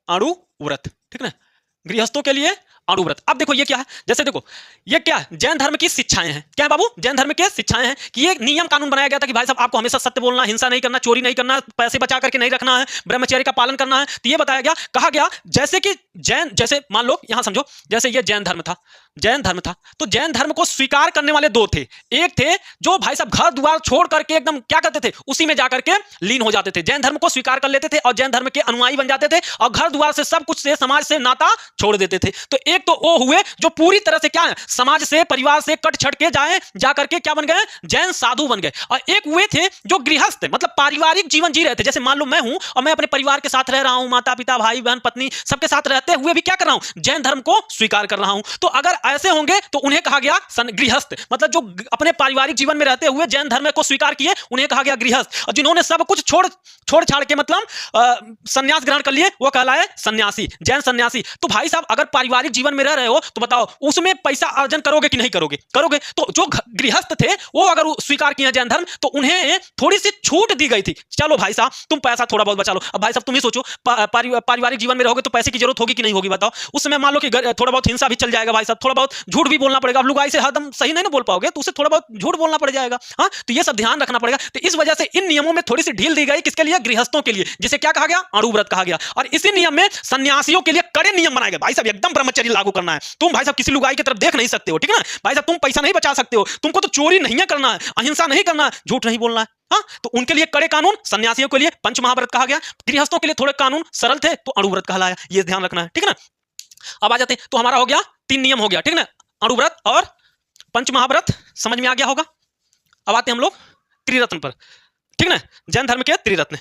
अणुव्रत, ठीक ना, गृहस्थों के लिए अणुव्रत। अब देखो ये क्या है, जैसे देखो ये क्या है, जैन धर्म की शिक्षाएं हैं। क्या है बाबू, जैन धर्म की शिक्षाएं हैं कि ये नियम कानून बनाया गया था कि भाई साहब आपको हमेशा सत्य बोलना, हिंसा नहीं करना, चोरी नहीं करना, पैसे बचा करके नहीं रखना है, ब्रह्मचर्य का पालन करना है। तो ये बताया गया, कहा गया जैसे कि जैन, जैसे मान लो यहां समझो, जैसे ये जैन धर्म था, जैन धर्म था, तो जैन धर्म को स्वीकार करने वाले दो थे। एक थे जो भाई साहब घर द्वार छोड़ करके एकदम क्या करते थे, उसी में जाकर के लीन हो जाते थे, जैन धर्म को स्वीकार कर लेते थे और जैन धर्म के अनुयायी बन जाते थे और घर द्वार से सब कुछ से, समाज से नाता छोड़ देते थे। तो एक तो वो हुए जो पूरी तरह से क्या है, समाज से, परिवार से कट छट के जाकर के क्या बन गए, जैन साधु बन गए। और एक वे थे जो गृहस्थ, मतलब पारिवारिक जीवन जी रहे थे। जैसे मान लो मैं हूं और मैं अपने परिवार के साथ रह रहा हूं, माता पिता भाई बहन पत्नी सबके साथ रहते हुए भी क्या कर रहा हूं, जैन धर्म को स्वीकार कर रहा हूं। तो अगर ऐसे होंगे तो उन्हें कहा गया गृहस्थ, मतलब जो अपने पारिवारिक जीवन में रहते हुए जैन धर्म को स्वीकार किए उन्हें कहा गया गृहस्थ। और जिन्होंने सब कुछ छोड़ छाड़ के मतलब संन्यास ग्रहण कर लिए वो कहलाए सन्यासी, जैन सन्यासी। तो भाई साहब अगर पारिवारिक जीवन में रह रहे हो तो बताओ उसमें पैसा अर्जन करोगे कि नहीं करोगे, करोगे। तो जो गृहस्थ थे वो अगर स्वीकार किए जैन धर्म तो उन्हें थोड़ी सी छूट दी गई थी, चलो भाई साहब तुम पैसा थोड़ा बहुत बचा लो। अब भाई साहब तुम ही सोचो, पारिवारिक जीवन में रहोगे तो पैसे की जरूरत होगी कि नहीं होगी, बताओ। उस समय मान लो कि थोड़ा बहुत हिंसा भी चल जाएगा भाई साहब, थोड़ा बहुत झूठ भी बोलना पड़ेगा। अब लुगाई से हरदम सही नहीं ना बोल पाओगे तो उसे थोड़ा बहुत झूठ बोलना पड़ जाएगा। हाँ, तो ये सब ध्यान रखना पड़ेगा। तो इस वजह से इन नियमों में थोड़ी सी ढील दी गई, किसके लिए, गृहस्थों के लिए, जिसे क्या कहा गया, अणुव्रत कहा गया। और इसी नियम में सन्यासियों के लिए कड़े नियम बनाए गए। भाई साहब एकदम ब्रह्मचर्य लागू करना है, तुम भाई साहब किसी लुगाई की तरफ देख नहीं सकते हो, ठीक है ना। भाई साहब तुम पैसा नहीं बचा सकते हो, तुमको तो चोरी नहीं करना है, अहिंसा नहीं करना है, झूठ नहीं बोलना है। हाँ, तो उनके लिए कड़े कानून, सन्यासियों के लिए पंचमहाव्रत कहा गया, गृहस्थों के लिए थोड़े कानून सरल थे तो अणुव्रत कहलाया। ये ध्यान रखना है, ठीक है ना। अब आ जाते हैं, तो हमारा हो गया 3 नियम हो गया, ठीक है ना, अणुव्रत और पंचमहाव्रत समझ में आ गया होगा। अब आते हैं हम लोग त्रिरत्न पर, ठीक ना, जैन धर्म के त्रिरत्न,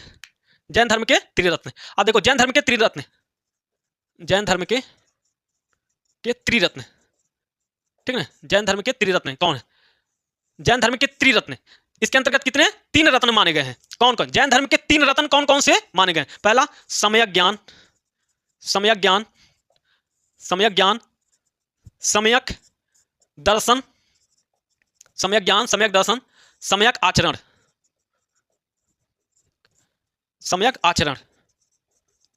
जैन धर्म के त्रिरत्न। अब देखो जैन धर्म के त्रिरत्न, जैन धर्म के त्रिरत्न, ठीक है, जैन धर्म के त्रिरत्न कौन है, जैन धर्म के त्रिरत्न, इसके अंतर्गत कितने 3 रत्न माने गए हैं। कौन कौन, जैन धर्म के 3 रत्न कौन कौन से माने गए, पहला सम्यक ज्ञान, सम्यक ज्ञान, सम्यक ज्ञान, सम्यक दर्शन, सम्यक ज्ञान, सम्यक दर्शन, सम्यक आचरण, सम्यक आचरण,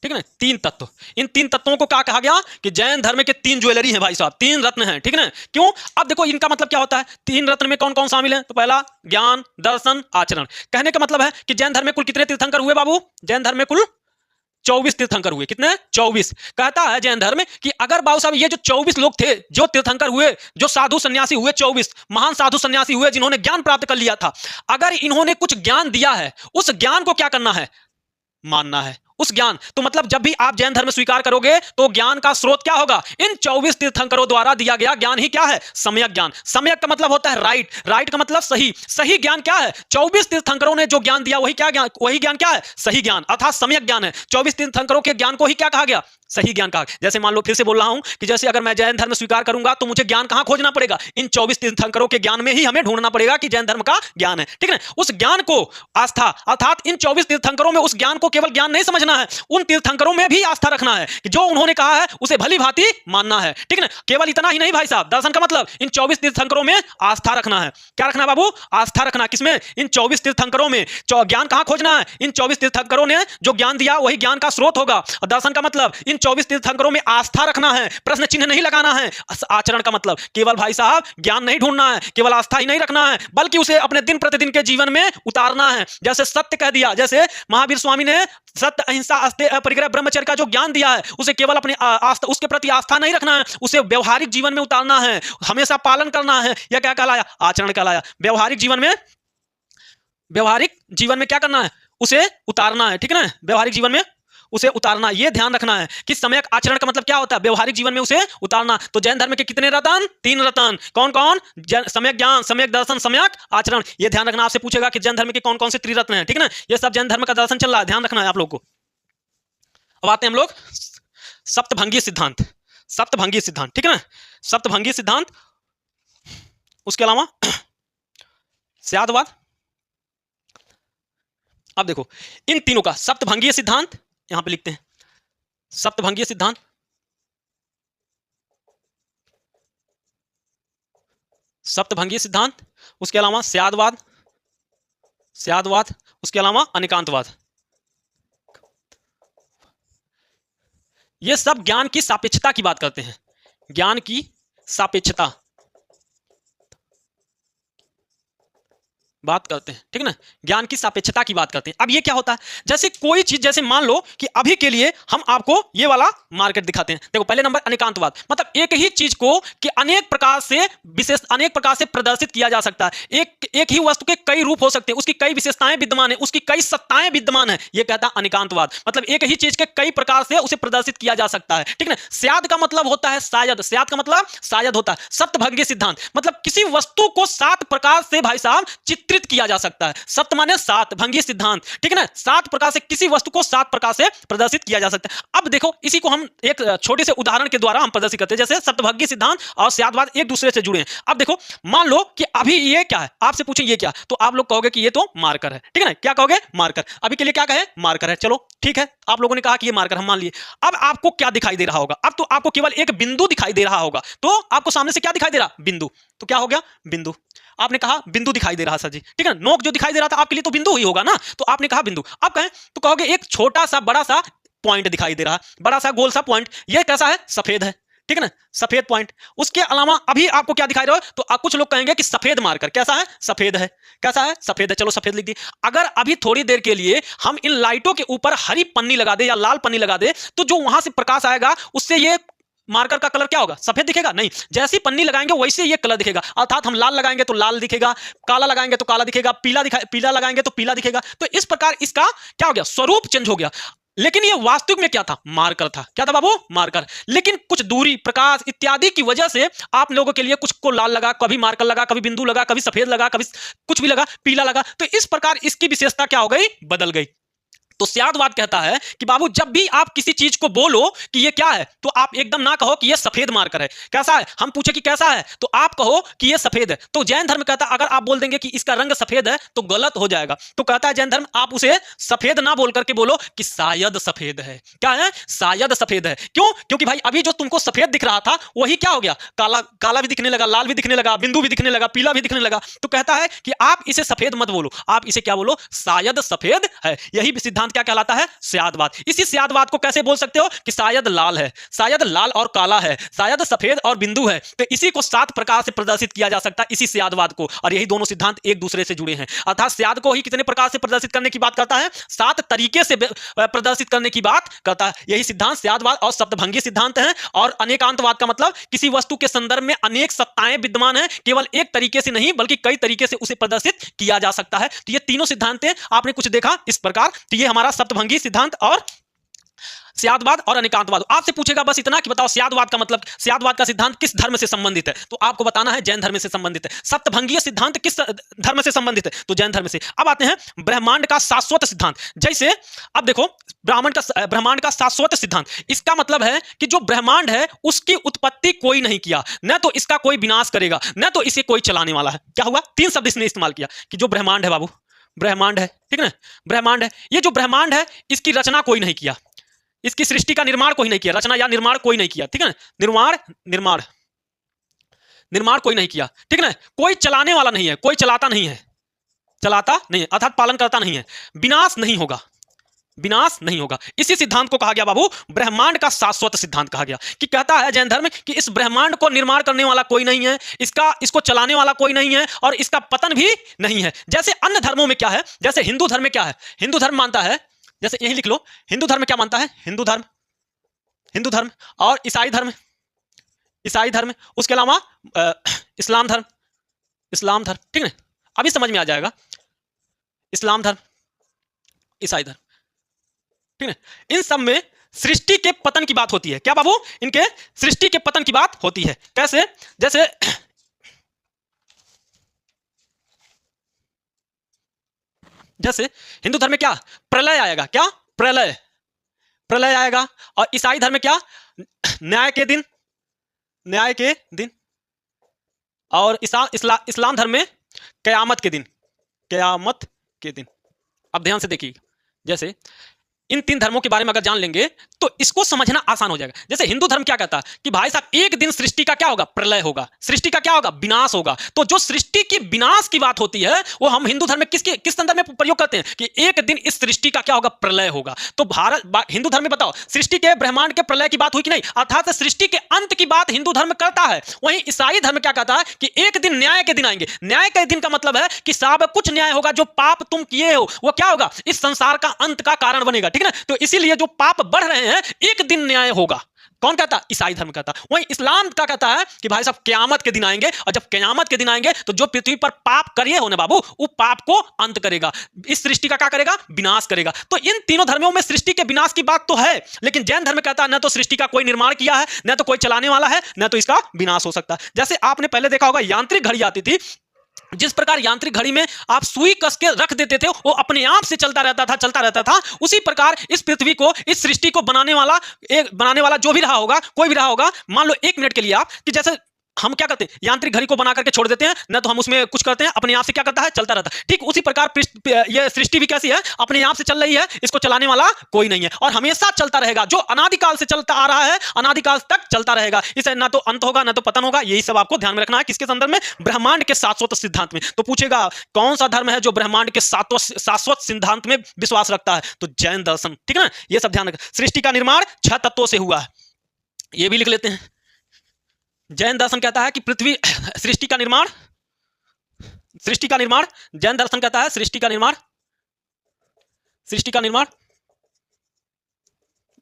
ठीक है ना, 3 तत्व। इन 3 तत्वों को क्या कहा गया कि जैन धर्म के 3 ज्वेलरी हैं भाई साहब, 3 रत्न हैं, ठीक है ना। क्यों, अब देखो इनका मतलब क्या होता है, 3 रत्न में कौन कौन शामिल है, तो पहला ज्ञान, दर्शन, आचरण। कहने का मतलब है कि जैन धर्म में कुल कितने तीर्थंकर हुए बाबू, जैन धर्म में कुल 24 तीर्थंकर हुए। कितने, 24। कहता है जैन धर्म कि अगर बाबू साहब ये जो 24 लोग थे जो तीर्थंकर हुए, जो साधु सन्यासी हुए, 24 महान साधु सन्यासी हुए जिन्होंने ज्ञान प्राप्त कर लिया था, अगर इन्होंने कुछ ज्ञान दिया है उस ज्ञान को क्या करना है, मानना है उस ज्ञान। तो मतलब जब भी आप जैन धर्म स्वीकार करोगे तो ज्ञान का स्रोत क्या होगा, इन 24 तीर्थंकरों द्वारा दिया गया ज्ञान ही क्या है, सम्यक ज्ञान। सम्यक का मतलब होता है राइट, राइट का मतलब सही, सही ज्ञान क्या है, 24 तीर्थंकरों ने जो ज्ञान दिया वही क्या ज्ञान, वही ज्ञान क्या है, सही ज्ञान, अर्थात सम्यक ज्ञान है। 24 तीर्थंकरों के ज्ञान को ही क्या कहा गया, सही ज्ञान कहा। जैसे मान लो, फिर से बोल रहा हूं कि जैसे अगर मैं जैन धर्म स्वीकार करूंगा तो मुझे ज्ञान कहां खोजना पड़ेगा? इन 24 तीर्थंकरों के ज्ञान में ही हमें ढूंढना पड़ेगा कि जैन धर्म का ज्ञान है, ठीक है। उस ज्ञान को आस्था, अर्थात इन 24 तीर्थंकरों में उस ज्ञान को केवल ज्ञान नहीं समझना है, उन तीर्थंकरों में भी आस्था रखना है कि जो उन्होंने कहा है उसे भली भांति मानना है, ठीक है ना। केवल इतना ही नहीं भाई साहब, दर्शन का मतलब इन 24 तीर्थंकरों में आस्था रखना है। क्या रखना है बाबू? आस्था रखना। किसमें? इन 24 तीर्थंकरों में। ज्ञान कहां खोजना है? इन 24 तीर्थंकरों ने जो ज्ञान दिया वही ज्ञान का स्रोत होगा। दर्शन का मतलब इन 24 तीर्थंकरों में आस्था रखना है, प्रश्न चिन्ह नहीं लगाना है। आचरण का मतलब केवल भाई साहब ज्ञान नहीं ढूंढना है, केवल आस्था ही नहीं रखना है, बल्कि उसे अपने दिन प्रतिदिन के जीवन में उतारना है। जैसे सत्य कह दिया, जैसे महावीर स्वामी ने सत्य, अहिंसा, अस्तेय, परिग्रह, ब्रह्मचर्य का जो ज्ञान दिया है उसे केवल अपने आस्था, उसके प्रति आस्था नहीं रखना है, उसे व्यवहारिक जीवन में उतारना है, हमेशा पालन करना है। यह क्या कहलाया? आचरण कहलाया। व्यवहारिक जीवन में, व्यवहारिक जीवन में क्या करना है? उसे उतारना है, ठीक है ना। व्यवहारिक जीवन में उसे उतारना, यह ध्यान रखना है कि सम्यक आचरण का मतलब क्या होता है? व्यवहारिक जीवन में उसे उतारना। तो जैन धर्म के कितने रतन? 3 रतन। कौन कौन? सम्यक ज्ञान, सम्यक दर्शन, सम्यक आचरण। यह ध्यान रखना। आपसे पूछेगा कि जैन धर्म के कौन कौन से त्रिरत्न हैं, ठीक है ना। यह सब जैन धर्म का दर्शन चल रहा है, ध्यान रखना है आप लोग को। अब आते हैं हम लोग सप्तभंगी सिद्धांत। सप्तभंगी सिद्धांत, ठीक है ना। सप्तभंगी सिद्धांत, उसके अलावा स्यादवाद। अब देखो इन तीनों का सप्तभंगीय सिद्धांत, यहां पे लिखते हैं सप्तभंगीय सिद्धांत, सप्तभंगीय सिद्धांत, उसके अलावा स्यादवाद, स्यादवाद, उसके अलावा अनेकांतवाद। ये सब ज्ञान की सापेक्षता की बात करते हैं, ज्ञान की सापेक्षता बात करते हैं, ठीक है ना। ज्ञान की सापेक्षता की बात करते हैं। अब ये क्या होता है? जैसे कोई चीज, जैसे मान लो कि अभी के लिए हम आपको ये वाला मार्केट दिखाते हैं। देखो पहले नंबर अनेकांतवाद, मतलब एक ही चीज को कि अनेक प्रकार से विशेष, अनेक प्रकार से प्रदर्शित किया जा सकता है। एक ही वस्तु के कई रूप हो सकते हैं, उसकी कई विशेषताएं विद्यमान है, उसकी कई सत्ताएं विद्यमान है। यह कहता है अनेकांतवाद, मतलब एक ही चीज के कई प्रकार से उसे प्रदर्शित किया जा सकता है, ठीक है ना। स्याद का मतलब होता है शायद, स्याद का मतलब शायद होता है। सप्तभंगी सिद्धांत मतलब किसी वस्तु को 7 प्रकार से भाई साहब चित्रित किया जा सकता है। सप्त माने 7, भंगी सिद्धांत, ठीक है ना। 7 प्रकार से किसी वस्तु को 7 प्रकार से प्रदर्शित किया जा सकता है। अब देखो इसी को हम एक छोटे से उदाहरण के द्वारा हम प्रदर्शित करते हैं। जैसे सप्तभंगी सिद्धांत और स्यादवाद एक दूसरे से जुड़े हैं। अब देखो मान लो कि अभी ये क्या है, आपसे पूछें ये क्या, तो आप लोग कहोगे कि ये तो मार्कर है, ठीक है ना। क्या कहोगे? मार्कर। अभी के लिए क्या कहे? मार्कर है। चलो ठीक है, आप लोगों ने कहा कि ये मार्कर, हम मान लिए। अब आपको क्या दिखाई दे रहा होगा? अब तो आपको केवल एक बिंदु दिखाई दे रहा होगा। तो आपको सामने से क्या दिखाई दे रहा? बिंदु। तो क्या हो गया? बिंदु। आपने कहा बिंदु दिखाई दे रहा सर जी, ठीक है ना। नोक जो दिखाई दे रहा था आपके लिए तो बिंदु ही होगा ना, तो आपने कहा बिंदु। अब कहें तो कहोगे एक छोटा सा बड़ा सा पॉइंट दिखाई दे रहा, बड़ा सा गोल सा पॉइंट। ये कैसा है? सफेद है, ठीक है ना, सफेद पॉइंट। उसके अलावा अभी आपको क्या दिखाई दे रहा है? तो कुछ लोग कहेंगे कि सफेद मार्कर। कैसा है? सफेद है। कैसा है? सफेद है। चलो सफेद लिख दी। अगर अभी थोड़ी देर के लिए हम इन लाइटों के ऊपर हरी पन्नी लगा दे या लाल पन्नी लगा दे, तो जो वहां से प्रकाश आएगा उससे ये मार्कर का कलर क्या होगा? सफेद दिखेगा? नहीं, जैसी पन्नी लगाएंगे वैसे ये कलर दिखेगा। अर्थात हम लाल लगाएंगे तो लाल दिखेगा, काला लगाएंगे तो काला दिखेगा, पीला लगाएंगे तो पीला दिखेगा। तो इस प्रकार इसका क्या हो गया? स्वरूप चेंज हो गया। लेकिन ये वास्तविक में क्या था? मार्कर था। क्या था बाबू? मार्कर। लेकिन कुछ दूरी, प्रकाश इत्यादि की वजह से आप लोगों के लिए कुछ को लाल लगा, कभी मार्कर लगा, कभी बिंदु लगा, कभी सफेद लगा, कभी कुछ भी लगा, पीला लगा। तो इस प्रकार इसकी विशेषता क्या हो गई? बदल गई। तो स्यादवाद कहता है कि बाबू जब भी आप किसी चीज को बोलो कि ये क्या है, तो आप एकदम ना कहो कि ये सफेद मार्कर है। कैसा है? हम पूछे कि कैसा है, तो आप कहो कि ये सफेद है। तो जैन धर्म कहता है अगर आप बोल देंगे कि इसका रंग सफेद है तो गलत हो जाएगा। तो कहता है जैन धर्म आप उसे सफेद ना बोल करके बोलो कि शायद सफेद है। क्या है? शायद सफेद है। क्यों? क्योंकि भाई अभी जो तुमको सफेद दिख रहा था वही क्या हो गया? काला, काला भी दिखने लगा, लाल भी दिखने लगा, बिंदु भी दिखने लगा, पीला भी दिखने लगा। तो कहता है कि आप इसे सफेद मत बोलो, आप इसे क्या बोलो? शायद सफेद है। यही सिद्धांत क्या कहलाता है? स्यादवाद। इसी स्यादवाद को कैसे बोल सकते हो कि शायद लाल है, शायद लाल और काला है, शायद सफेद और बिंदु है। तो इसी को 7 प्रकार से प्रदर्शित किया जा सकता है, इसी स्यादवाद को। और यही दोनों सिद्धांत एक दूसरे से जुड़े हैं। अर्थात स्याद को ही कितने प्रकार से प्रदर्शित करने की बात करता है? 7 तरीके से प्रदर्शित करने की बात करता है। यही सिद्धांत स्यादवाद और सप्तभंगी सिद्धांत है। और अनेकांतवाद का मतलब किसी वस्तु के संदर्भ में अनेक सत्ताएं विद्यमान है, केवल एक तरीके से नहीं बल्कि कई तरीके से उसे प्रदर्शित किया जा सकता है। तो ये तीनों सिद्धांत आपने कुछ देखा इस प्रकार। तो ये हमारा सप्तभंगी सिद्धांत और स्यादवाद और अनेकांतवाद। आपसे पूछेगा बस इतना कि बताओ स्यादवाद का मतलब, स्यादवाद का सिद्धांत किस धर्म से संबंधित है, तो आपको बताना है जैन धर्म से संबंधित है। सप्तभंगीय सिद्धांत किस धर्म से संबंधित है, तो जैन धर्म से। अब आते हैं ब्रह्मांड का शाश्वत सिद्धांत। जैसे अब देखो ब्रह्मांड का शाश्वत सिद्धांत, इसका मतलब है कि जो ब्रह्मांड है उसकी उत्पत्ति कोई नहीं किया, न तो इसका कोई विनाश करेगा, न तो इसे कोई चलाने वाला है। क्या हुआ, तीन शब्द इसने इस्तेमाल किया कि जो ब्रह्मांड है बाबू, ब्रह्मांड है, ठीक है, ब्रह्मांड है, ये जो ब्रह्मांड है इसकी रचना कोई नहीं किया, इसकी सृष्टि का निर्माण कोई नहीं किया, रचना या निर्माण कोई नहीं किया, ठीक है, निर्माण कोई नहीं किया, ठीक है, कोई चलाने वाला नहीं है, कोई चलाता नहीं है, अर्थात पालन करता नहीं है, विनाश नहीं होगा, विनाश नहीं होगा। इसी सिद्धांत को कहा गया बाबू ब्रह्मांड का शाश्वत सिद्धांत कहा गया, कि कहता है जैन धर्म कि इस ब्रह्मांड को निर्माण करने वाला कोई नहीं है, इसको चलाने वाला कोई नहीं है, और इसका पतन भी नहीं है। जैसे अन्य धर्मों में क्या है, जैसे हिंदू धर्म में क्या है, हिंदू धर्म मानता है, जैसे यही लिख लो, हिंदू धर्म क्या मानता है, हिंदू धर्म और ईसाई धर्म, उसके अलावा इस्लाम धर्म, ठीक है, अभी समझ में आ जाएगा, इस्लाम धर्म, ईसाई धर्म, ठीक है, इन सब में सृष्टि के पतन की बात होती है। क्या बाबू, इनके सृष्टि के पतन की बात होती है। कैसे, जैसे हिंदू धर्म में क्या, प्रलय आएगा, क्या प्रलय आएगा, और ईसाई धर्म में क्या, न्याय के दिन, और इस्लाम धर्म में कयामत के दिन। अब ध्यान से देखिए, जैसे इन तीन धर्मों के बारे में अगर जान लेंगे तो इसको समझना आसान हो जाएगा। जैसे हिंदू धर्म क्या कहता है कि भाई साहब एक दिन सृष्टि का क्या होगा, प्रलय होगा, सृष्टि का क्या होगा, विनाश होगा। तो जो सृष्टि की विनाश की बात होती है वो हम हिंदू धर्म में किस संदर्भ में प्रयोग करते हैं कि एक दिन इस सृष्टि का क्या होगा, प्रलय होगा। तो हिंदू धर्म में बताओ सृष्टि के ब्रह्मांड के प्रलय की बात हुई कि नहीं, अर्थात सृष्टि के अंत की बात हिंदू धर्म करता है। वहीं ईसाई धर्म क्या कहता है कि एक दिन न्याय के दिन आएंगे। न्याय के दिन का मतलब है कि सब कुछ न्याय होगा, जो पाप तुम किए हो वो क्या होगा, इस संसार का अंत का कारण बनेगा, ठीक है ना। तो इसीलिए जो पाप बढ़ रहे हैं एक दिन न्याय होगा। कौन कहता, ईसाई धर्म कहता। वहीं इस्लाम का कहता है कि भाई साहब क़यामत के दिन आएंगे, और जब क़यामत के दिन आएंगे तो जो पृथ्वी पर पाप करिए हो ना बाबू, वो पाप को अंत करेगा, इस सृष्टि का क्या करेगा, विनाश करेगा। तो इन तीनों धर्मों में सृष्टि के विनाश की बात तो है, लेकिन जैन धर्म कहता है न तो सृष्टि का कोई निर्माण किया है, न तो कोई चलाने वाला है, न तो इसका विनाश हो सकता है। जैसे आपने पहले देखा होगा यांत्रिक घड़ी आती थी, जिस प्रकार यांत्रिक घड़ी में आप सुई कस के रख देते थे वो अपने आप से चलता रहता था, उसी प्रकार इस पृथ्वी को, इस सृष्टि को बनाने वाला जो भी रहा होगा, कोई भी रहा होगा, मान लो 1 मिनट के लिए आप, कि जैसे हम क्या करते हैं, यांत्रिक घड़ी को बना करके छोड़ देते हैं, न तो हम उसमें कुछ करते हैं, अपने आप से क्या करता है, चलता रहता है। ठीक उसी प्रकार ये सृष्टि भी कैसी है, अपने आप से चल रही है, इसको चलाने वाला कोई नहीं है, और हमेशा चलता रहेगा, जो अनादिकाल से चलता आ रहा है, अनादिकाल तक चलता रहेगा। इसे ना तो अंत होगा, ना तो पतन होगा। यही सब आपको ध्यान में रखना है। किसके संदर्भ में, ब्रह्मांड के शाश्वत सिद्धांत में। तो पूछेगा कौन सा धर्म है जो ब्रह्मांड के शाश्वत सिद्धांत में विश्वास रखता है, तो जैन दर्शन, ठीक है ना। ये सब ध्यान रखना। सृष्टि का निर्माण 6 तत्वों से हुआ है, ये भी लिख लेते हैं। जैन दर्शन कहता है कि पृथ्वी, सृष्टि का निर्माण, जैन दर्शन कहता है सृष्टि का निर्माण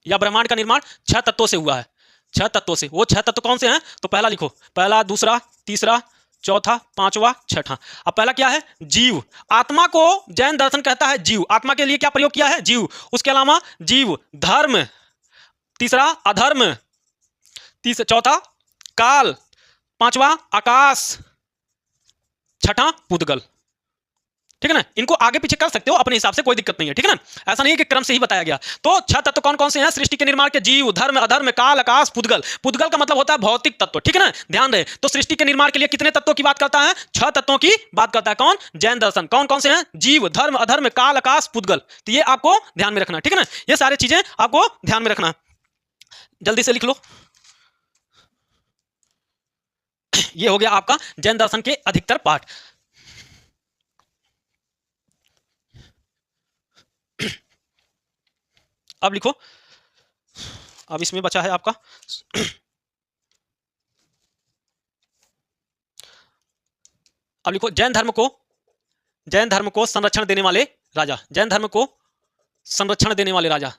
या ब्रह्मांड का निर्माण 6 तत्वों से हुआ है। 6 तत्वों से। वो 6 तत्व कौन से हैं, तो पहला लिखो, पहला, दूसरा, तीसरा, चौथा, पांचवा, छठा। अब पहला क्या है, जीव। आत्मा को जैन दर्शन कहता है जीव। आत्मा के लिए क्या प्रयोग किया है, जीव। उसके अलावा जीव, धर्म, तीसरा अधर्म, चौथा काल, पांचवा आकाश, छठा पुद्गल, ठीक है ना। इनको आगे पीछे कर सकते हो अपने हिसाब से, कोई दिक्कत नहीं है, ठीक है ना। ऐसा नहीं है कि क्रम से ही बताया गया। तो 6 तत्व कौन कौन से हैं सृष्टि के निर्माण के, जीव, धर्म, अधर्म, काल, आकाश, पुद्गल। पुद्गल का मतलब होता है भौतिक तत्व, ठीक है ना, ध्यान रहे। तो सृष्टि के निर्माण के लिए कितने तत्वों की बात करता है, 6 तत्वों की बात करता है। कौन, जैन दर्शन। कौन कौन से हैं, जीव, धर्म, अधर्म, काल, आकाश, पुद्गल। तो ये आपको ध्यान में रखना, ठीक है ना। ये सारी चीजें आपको ध्यान में रखना। जल्दी से लिख लो। ये हो गया आपका जैन दर्शन के अधिकतर पाठ। अब लिखो, अब इसमें बचा है आपका अब लिखो, जैन धर्म को संरक्षण देने वाले राजा। जैन धर्म को संरक्षण देने वाले राजा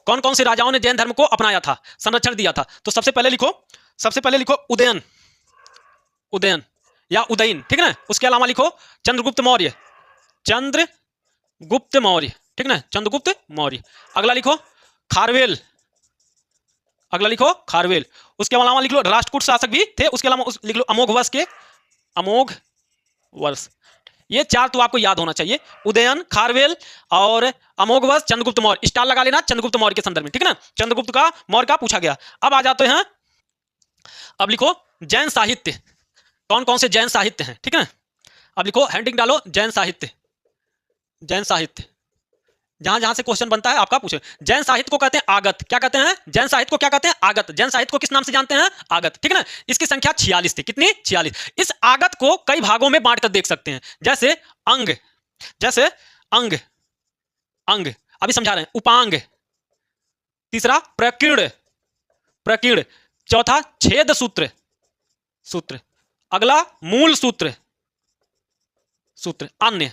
कौन कौन से राजाओं ने जैन धर्म को अपनाया था, संरक्षण दिया था। तो सबसे पहले लिखो उदयन या उदयन, ठीक है ना। उसके अलावा लिखो चंद्रगुप्त मौर्य, ठीक ना, चंद्रगुप्त मौर्य। अगला लिखो खारवेल, अगला लिखो खारवेल। उसके अलावा लिख लो राष्ट्रकूट शासक भी थे, उसके अलावा लिख लो अमोघ वर्ष के, अमोघ वर्ष। ये चार तो आपको याद होना चाहिए, उदयन, खारवेल और अमोघ वर्ष, चंद्रगुप्त मौर्य। स्टार लगा लेना चंद्रगुप्त मौर्य के संदर्भ में, ठीक है ना, चंद्रगुप्त का मौर्य का पूछा गया। अब आ जाते हैं, अब लिखो जैन साहित्य, कौन कौन से जैन साहित्य हैं, ठीक है। अब लिखो हेडिंग डालो जैन साहित्य, जैन साहित्य, जहां जहां से क्वेश्चन बनता है आपका पूछे। जैन साहित्य को कहते हैं आगत, क्या कहते हैं, जैन साहित्य को क्या कहते हैं, आगत। जैन साहित्य को किस नाम से जानते हैं, आगत, ठीक है ना। इसकी संख्या 46 थी, कितनी, 46। इस आगत को कई भागों में बांटकर देख सकते हैं, जैसे अंग, जैसे अंग, अंग अभी समझा रहे हैं, उपांग, तीसरा प्रकीर्ण, प्रकीर्ण, चौथा छेद सूत्र, सूत्र, अगला मूल सूत्र, सूत्र, अन्य,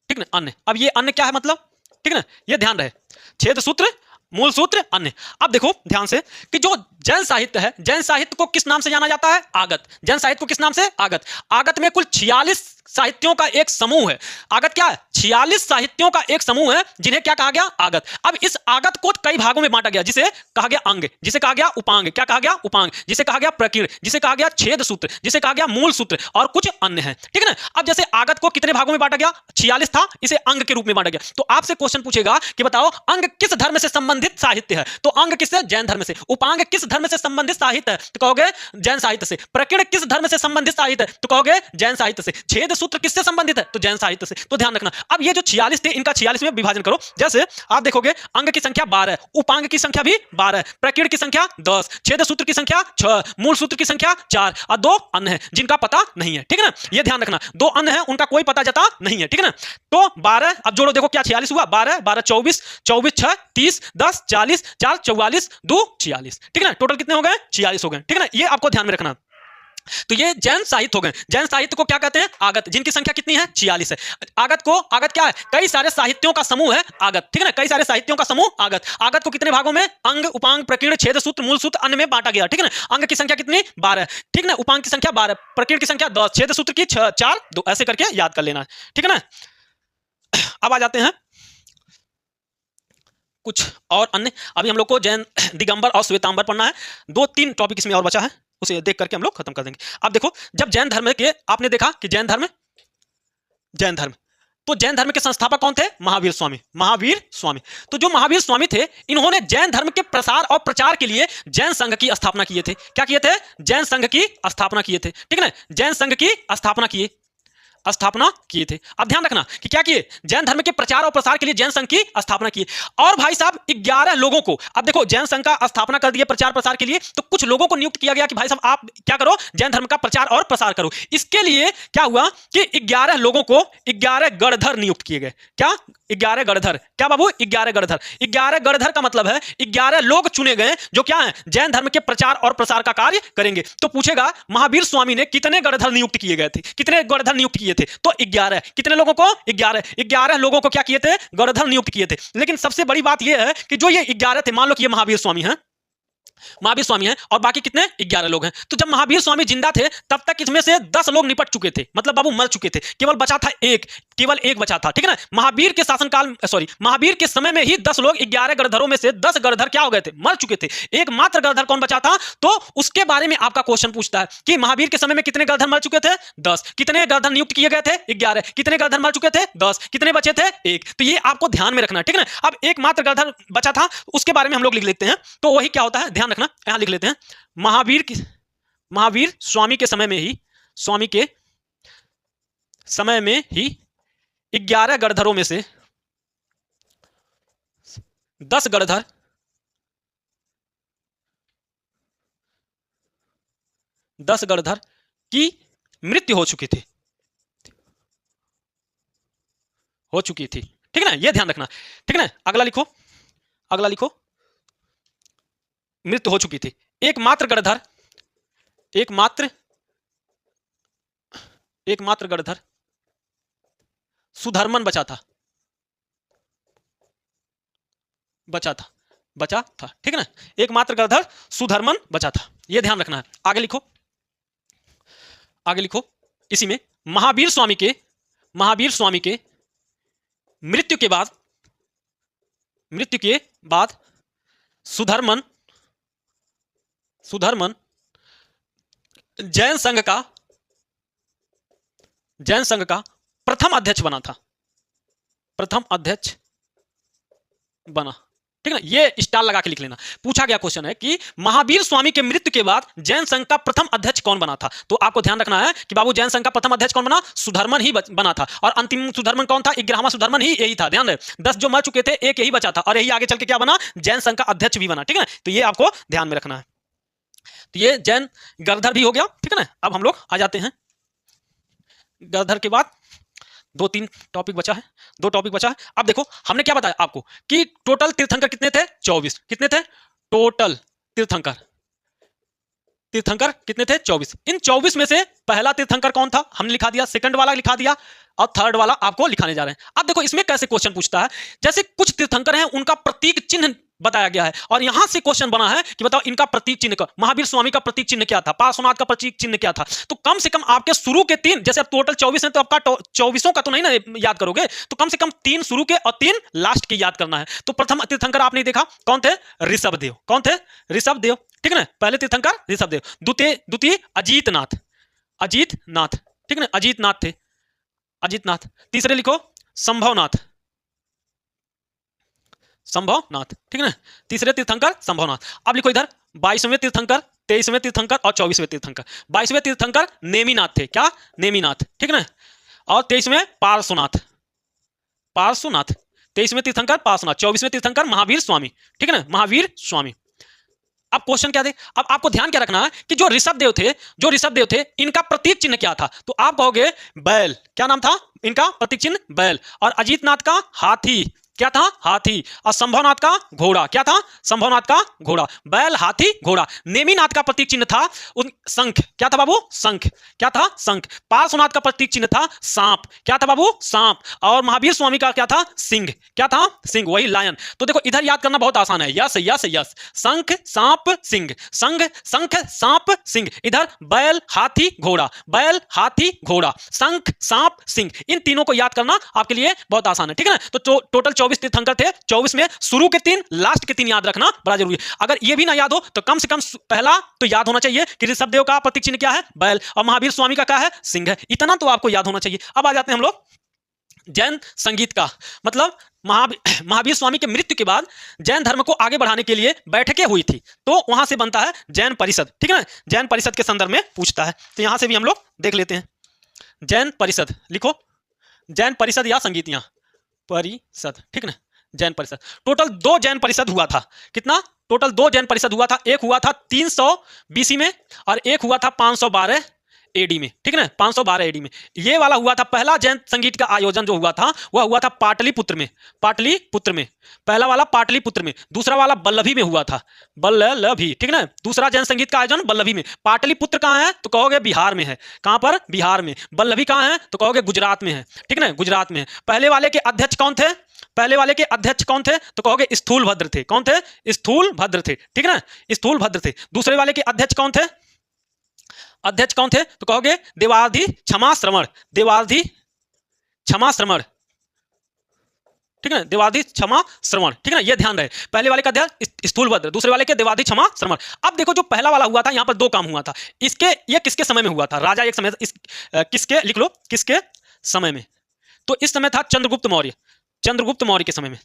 ठीक ना, अन्य। अब ये अन्य क्या है मतलब, ठीक है ना, ये ध्यान रहे, छेद सूत्र, मूल सूत्र, अन्य। अब देखो ध्यान से कि जो जैन साहित्य है, जैन साहित्य को किस नाम से जाना जाता है, आगत। जैन साहित्य को किस नाम से, आगत। आगत में कुल 46 साहित्यों का एक समूह है। आगत क्या है, 46 साहित्यों का एक समूह है, जिन्हें क्या कहा गया, आगत। अब इस आगत को कई भागों में बांटा गया, जिसे कहा गया अंग, जिसे कहा गया उपांग, क्या कहा गया, उपांग, जिसे कहा गया प्रकीर्ण, जिसे कहा गया छेद सूत्र, जिसे कहा गया मूल सूत्र, और कुछ अन्य है, ठीक है ना। अब जैसे आगत को कितने भागों में बांटा गया, 46 था, इसे अंग के रूप में बांटा गया। तो आपसे क्वेश्चन पूछेगा कि बताओ अंग किस धर्म से संबंधित साहित्य है, तो अंग किससे, जैन धर्म से। उपांग किस धर्म से संबंधित साहित्य है, तो कहोगे जैन साहित्य से। प्रकीर्ण किस धर्म से संबंधित साहित्य है, तो कहोगे जैन साहित्य से। छेद सूत्र किससे संबंधित है, तो जैन साहित्य से। तो ध्यान रखना, अब ये जो 46 थे, इनका 46 में विभाजन करो। जैसे आप देखोगे अंग की संख्या 12, उपांग की संख्या भी 12, प्रकीर्ण की संख्या 10, छेद सूत्र की संख्या 6, मूल सूत्र की संख्या 4, और 2 अन्य है जिनका पता नहीं है, ठीक है ना। ये ध्यान रखना, 2 अन्य है, उनका कोई पता जता नहीं है, ठीक है ना। तो 12, अब जोड़ो, देखो क्या 46 हुआ, 12 12 24, 24 6 30, 10 40, 4 44, 2 46, ठीक है ना। टोटल कितने हो गए, 46 हो गए, ठीक है ना। ये आपको ध्यान में रखना। तो ये जैन साहित्य हो गए। जैन साहित्य को क्या कहते हैं, आगत, जिनकी संख्या कितनी है, 46 है। आगत को, आगत क्या है, कई सारे साहित्यों का समूह है आगत, ठीक है ना, कई सारे साहित्यों का समूह आगत। आगत को कितने भागों में, अंग, उपांग, प्रकीर्ण, छेद सूत्र, मूल सूत्र, अन्य में बांटा गया, ठीक है ना। अंग की संख्या कितनी, 12, ठीक है ना, उपांग की संख्या 12, प्रकीर्ण की संख्या 10, छेद सूत्र की 6 4 2, ऐसे करके याद कर लेना, ठीक है ना। अब आ जाते हैं कुछ और अन्य। अभी हम लोग को जैन दिगंबर और श्वेतांबर पढ़ना है, 2-3 टॉपिक इसमें और बचा है, उसे देख करके हम लोग खत्म कर देंगे। अब देखो, जब जैन धर्म के, आपने देखा कि जैन धर्म, जैन धर्म, तो जैन धर्म के संस्थापक कौन थे, महावीर स्वामी, महावीर स्वामी। तो जो महावीर स्वामी थे, इन्होंने जैन धर्म के प्रसार और प्रचार के लिए जैन संघ की स्थापना किए थे। क्या किए थे, जैन संघ की स्थापना किए थे, ठीक है ना, जैन संघ की स्थापना किए, स्थापना किए थे। अब ध्यान रखना कि क्या किए, जैन धर्म के प्रचार और प्रसार के लिए जैन संघ की स्थापना की। और भाई साहब 11 लोगों को, अब देखो जैन संघ का स्थापना कर दिए प्रचार प्रसार के लिए, तो कुछ लोगों को नियुक्त किया गया कि भाई साहब आप क्या करो, जैन धर्म का प्रचार और प्रसार करो। इसके लिए क्या हुआ कि 11 लोगों को 11 गणधर नियुक्त किए गए। क्या, 11 गणधर, क्या बाबू, 11 गणधर। 11 गणधर का मतलब है 11 लोग चुने गए जो क्या है, जैन धर्म के प्रचार और प्रसार का कार्य करेंगे। तो पूछेगा महावीर स्वामी ने कितने गणधर नियुक्त किए गए थे, कितने गणधर नियुक्त किए थे, तो 11। कितने लोगों को, 11 लोगों को क्या किए थे, गणधर नियुक्त किए थे। लेकिन सबसे बड़ी बात यह है कि जो ये 11 थे, मान लो कि ये महावीर स्वामी हैं, महावीर स्वामी हैं, और बाकी कितने, 11 लोग हैं। तो जब महावीर स्वामी जिंदा थे, तब तक इसमें से 10 लोग निपट चुके थे, मतलब बाबू मर चुके थे, केवल बचा था एक, केवल एक बचा था, ठीक है ना। महावीर के शासनकाल, सॉरी, महावीर के समय में ही 10 लोग, 11 गणधरों में से 10 गणधर क्या हो गए थे, मर चुके थे। एक मात्र गणधर कौन बचा था, तो उसके बारे में आपका क्वेश्चन पूछता है कि महावीर के समय में कितने गणधर मर चुके थे, 10। कितने गणधर नियुक्त किए गए थे, 11। कितने गणधर मर चुके थे, 10। कितने बचे थे, 1। तो ये आपको ध्यान में रखना, ठीक है ना। अब एक मात्र गणधर बचा था, उसके बारे में हम लोग लिख लेते हैं, तो वही क्या होता है, ध्यान रखना, यहां लिख लेते हैं। महावीर स्वामी के समय में ही, स्वामी के समय में ही 11 गणधरों में से 10 गणधर, 10 गणधर की मृत्यु हो चुकी थी, हो चुकी थी, ठीक है ना, यह ध्यान रखना, ठीक है ना। अगला लिखो, अगला लिखो, मृत्यु हो चुकी थी। एकमात्र गणधर, एकमात्र गणधर सुधर्मन बचा था, बचा था, ठीक है ना। एकमात्र गणधर सुधर्मन बचा था, यह ध्यान रखना है। आगे लिखो, आगे लिखो, इसी में महावीर स्वामी के मृत्यु के बाद सुधर्मन सुधर्मन जैन संघ का प्रथम अध्यक्ष बना था, प्रथम अध्यक्ष बना। ठीक है ना, ये स्टार लगा के लिख लेना। पूछा गया क्वेश्चन है कि महावीर स्वामी के मृत्यु के बाद जैन संघ का प्रथम अध्यक्ष कौन बना था। तो आपको ध्यान रखना है कि बाबू जैन संघ का प्रथम अध्यक्ष कौन बना, सुधर्मन ही बना था। और अंतिम सुधर्मन कौन था, 11वां सुधर्मन ही यही था। ध्यान रहे 10 जो मर चुके थे, एक यही बचा था और यही आगे चल के क्या बना, जैन संघ का अध्यक्ष भी बना। ठीक है, तो ये आपको ध्यान में रखना है। तो ये जैन गरधर भी हो गया। ठीक है ना, अब हम लोग आ जाते हैं गरधर के बाद 2-3 टॉपिक बचा है, 2 टॉपिक बचा है। अब देखो हमने क्या बताया आपको कि टोटल तीर्थंकर कितने थे, 24। कितने थे टोटल तीर्थंकर कितने थे, 24। इन 24 में से पहला तीर्थंकर कौन था, हमने लिखा दिया, सेकंड वाला लिखा दिया और थर्ड वाला आपको लिखाने जा रहे हैं। अब देखो इसमें कैसे क्वेश्चन पूछता है, जैसे कुछ तीर्थंकर हैं उनका प्रतीक चिन्ह बताया गया है और यहां से क्वेश्चन बना है कि बताओ इनका प्रतीक चिन्ह, महावीर स्वामी का प्रतीक चिन्ह क्या था, पार्श्वनाथ का प्रतीक चिन्ह क्या था। तो कम से कम आपके शुरू के 3, जैसे अब टोटल 24 है तो आपका 24 का तो नहीं ना याद करोगे, तो कम से कम 3 शुरू के और 3 लास्ट के याद करना है। तो प्रथम तीर्थंकर आपने देखा कौन थे, ऋषभदेव। कौन थे, ऋषभदेव। ठीक है ना, पहले तीर्थंकर ऋषभदेव। द्वितीय अजीतनाथ। ठीक है ना, अजीतनाथ थे, अजीतनाथ। तीसरे लिखो संभवनाथ। ठीक है ना, तीसरे तीर्थंकर संभवनाथ। अब लिखो इधर 22वें तीर्थंकर, 23वें तीर्थंकर और 24वें तीर्थंकर। 22वें तीर्थंकर नेमिनाथ थे, क्या, नेमिनाथ। ठीक है ना, और 23वें पार्श्वनाथ। 23वें तीर्थंकर पार्श्वनाथ, 24वें तीर्थंकर महावीर स्वामी। ठीक है ना, महावीर स्वामी। अब क्वेश्चन क्या दे, अब आपको ध्यान क्या रखना है कि जो ऋषभदेव थे इनका प्रतीक चिन्ह क्या था। तो आप कहोगे बैल, क्या नाम था इनका प्रतीक चिन्ह, बैल। और अजीतनाथ का हाथी, क्या था, हाथी। और संभवनाथ का घोड़ा, क्या था, संभवनाथ का घोड़ा। बैल, हाथी, घोड़ा। नेमिनाथ का प्रतीक चिन्ह था शंख, क्या था बाबू, शंख, क्या था, शंख। पार्श्वनाथ का प्रतीक चिन्ह था सांप, क्या था बाबू, सांप। और महावीर स्वामी का क्या था, सिंह, क्या था, सिंह, वही लायन। तो देखो इधर याद करना बहुत आसान है, यस यस यस, शंख सांप सिंह, शंख सांप सिंह। इधर बैल हाथी घोड़ा, बैल हाथी घोड़ा, शंख सांप सिंह। इन तीनों को याद करना आपके लिए बहुत आसान है। ठीक है ना, तो टोटल 24 तीर्थंकर थे, 24 में शुरू के 3 लास्ट के 3 याद रखना बड़ा जरूरी है। अगर ये भी ना याद हो तो कम से कम पहला तो याद होना चाहिए कि ऋषभदेव का प्रतीक चिन्ह क्या है, बैल, और महावीर स्वामी का क्या है, सिंह है। इतना तो आपको याद होना चाहिए। अब आ जाते हैं हम लोग जैन संगीत का, मतलब महावीर स्वामी के मृत्यु के बाद जैन धर्म को आगे बढ़ाने के लिए बैठकें हुई थी, तो वहां से बनता है जैन परिषद। ठीक है ना, जैन परिषद के संदर्भ में पूछता है, तो यहां से भी हम लोग देख लेते हैं। जैन परिषद लिखो, जैन परिषद या संगीत, यहां परिषद। ठीक है ना, जैन परिषद। टोटल 2 जैन परिषद हुआ था, कितना, टोटल 2 जैन परिषद हुआ था। एक हुआ था 300 बीसी में और एक हुआ था 512 एडी में। ठीक है ना, 512 एडी में ये वाला हुआ था। पहला जैन संगीत का आयोजन जो हुआ था वह हुआ था पाटलिपुत्र में, पहला वाला पाटलिपुत्र में। दूसरा वाला बल्लभी में हुआ था, बल्लभी। ठीक है ना, दूसरा जैन संगीत का आयोजन बल्लभी में। पाटलिपुत्र कहाँ है तो कहोगे बिहार में है, कहां पर, बिहार में। बल्लभी कहाँ है तो कहोगे गुजरात में है। ठीक है ना, गुजरात में है। पहले वाले के अध्यक्ष कौन थे, तो कहोगे स्थूलभद्र थे। कौन थे, स्थूलभद्र थे। ठीक है ना, स्थूलभद्र थे। दूसरे वाले के अध्यक्ष कौन थे, तो कहोगे देवाधि क्षमा श्रवण, ठीक है, देवाधि क्षमा श्रवण। ठीक है ना, ये ध्यान रहे, पहले वाले का अध्यक्ष स्थूलभद्र, दूसरे वाले के देवाधि क्षमा श्रवण। अब देखो जो पहला वाला हुआ था यहाँ पर 2 काम हुआ था। ये किसके समय में हुआ था, राजा एक समय, किसके, लिख लो, किसके समय में, तो इस समय था चंद्रगुप्त मौर्य के समय में,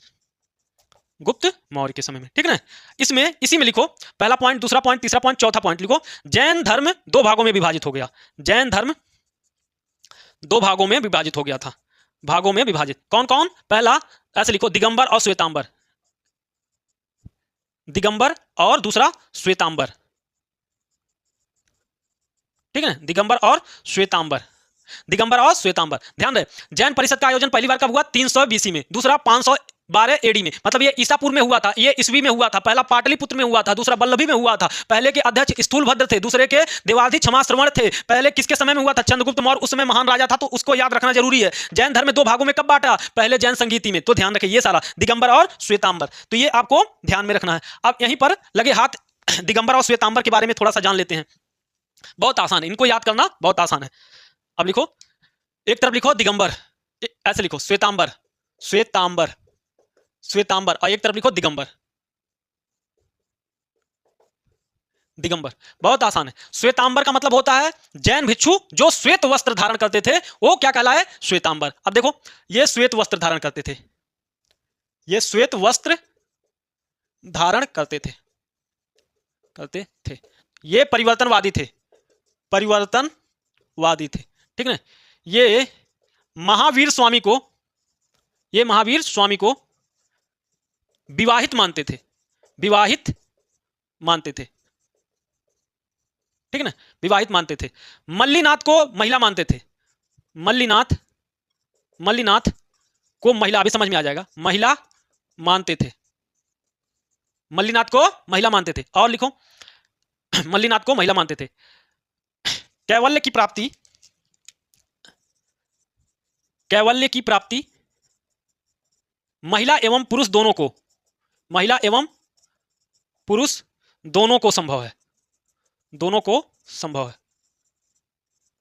गुप्त मौर्य के समय में। ठीक है ना, इसी में लिखो पहला पॉइंट, दूसरा पॉइंट, तीसरा पॉइंट, चौथा पॉइंट लिखो। जैन धर्म 2 भागों में विभाजित हो गया, जैन धर्म 2 भागों में विभाजित हो गया था, भागों में विभाजित। कौन कौन, पहला ऐसे लिखो दिगंबर और श्वेतांबर, दिगंबर और दूसरा श्वेतांबर। ठीक है, दिगंबर और श्वेतांबर, ध्यान रहे। जैन परिषद का आयोजन पहली बार कब हुआ, 300 बीसी में। दूसरा 512 एडी में, मतलब ये ईसापुर में हुआ था, ये ईसवी में हुआ था। पहला पाटलिपुत्र में हुआ था, दूसरा बल्लभी में हुआ था। पहले के अध्यक्ष स्थूलभद्र थे, दूसरे के देवाधि क्षमा श्रवण थे। पहले किसके समय में हुआ था, चंद्रगुप्त मौर्य, उस समय महान राजा था, तो उसको याद रखना जरूरी है। जैन धर्म में 2 भागों में कब बांटा, पहले जैन संगीति में। तो ध्यान रखिए ये सारा दिगंबर और श्वेतांबर, तो ये आपको ध्यान में रखना है। अब यहीं पर लगे हाथ दिगंबर और श्वेतांबर के बारे में थोड़ा सा जान लेते हैं। बहुत आसान है, इनको याद करना बहुत आसान है। अब लिखो, एक तरफ लिखो दिगंबर, ऐसे लिखो श्वेतांबर, और एक तरफ लिखो दिगंबर। दिगंबर। बहुत आसान है। श्वेतांबर का मतलब होता है जैन भिक्षु जो श्वेत वस्त्र धारण करते थे, वो क्या कहलाए? श्वेतांबर। अब देखो, ये श्वेत वस्त्र धारण करते थे, ये श्वेत वस्त्र धारण करते थे। ये परिवर्तनवादी थे, परिवर्तनवादी थे, ठीक है। ये महावीर स्वामी को, ये महावीर स्वामी को विवाहित मानते थे, विवाहित मानते थे, ठीक है ना, विवाहित मानते थे। मल्लीनाथ को महिला मानते थे, मल्लीनाथ, मल्लीनाथ को महिला, अभी समझ में आ जाएगा, महिला मानते थे, मल्लीनाथ को महिला मानते थे। और लिखो, मल्लीनाथ को महिला मानते थे। कैवल्य की प्राप्ति, कैवल्य की प्राप्ति महिला एवं पुरुष दोनों को, महिला एवं पुरुष दोनों को संभव है, दोनों को संभव है,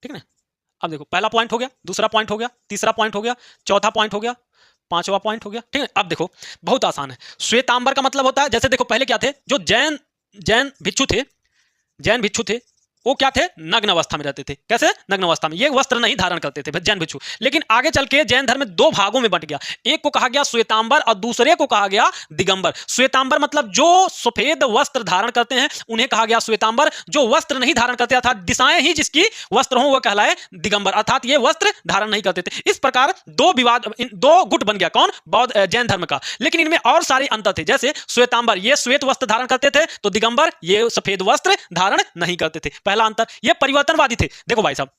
ठीक है ना। अब देखो, पहला पॉइंट हो गया, दूसरा पॉइंट हो गया, तीसरा पॉइंट हो गया, चौथा पॉइंट हो गया, पांचवा पॉइंट हो गया, ठीक है। अब देखो, बहुत आसान है। श्वेतांबर का मतलब होता है, जैसे देखो पहले क्या थे, जो जैन भिक्षु थे, जैन भिक्षु थे, वो क्या थे? नग्न अवस्था में रहते थे। कैसे? नग्न अवस्था में, ये वस्त्र नहीं धारण करते थे जैन भिक्षु। लेकिन आगे चल के जैन धर्म में दो भागों में बंट गया, एक को कहा गया श्वेतांबर और दूसरे को कहा गया दिगंबर। श्वेतांबर मतलब जो सफेद वस्त्र धारण करते हैं उन्हें कहा गया श्वेतांबर, जो वस्त्र नहीं धारण करते अर्थात दिशाएं ही जिसकी वस्त्र हो वह कहलाए दिगंबर, अर्थात ये वस्त्र धारण नहीं करते थे। इस प्रकार दो विवाद, दो गुट बन गया, कौन? बौद्ध जैन धर्म का। लेकिन इनमें और सारे अंतर थे, जैसे श्वेतांबर ये श्वेत वस्त्र धारण करते थे, तो दिगंबर ये सफेद वस्त्र धारण नहीं करते थे। पहला अंतर, ये परिवर्तनवादी थे। देखो भाई साहब,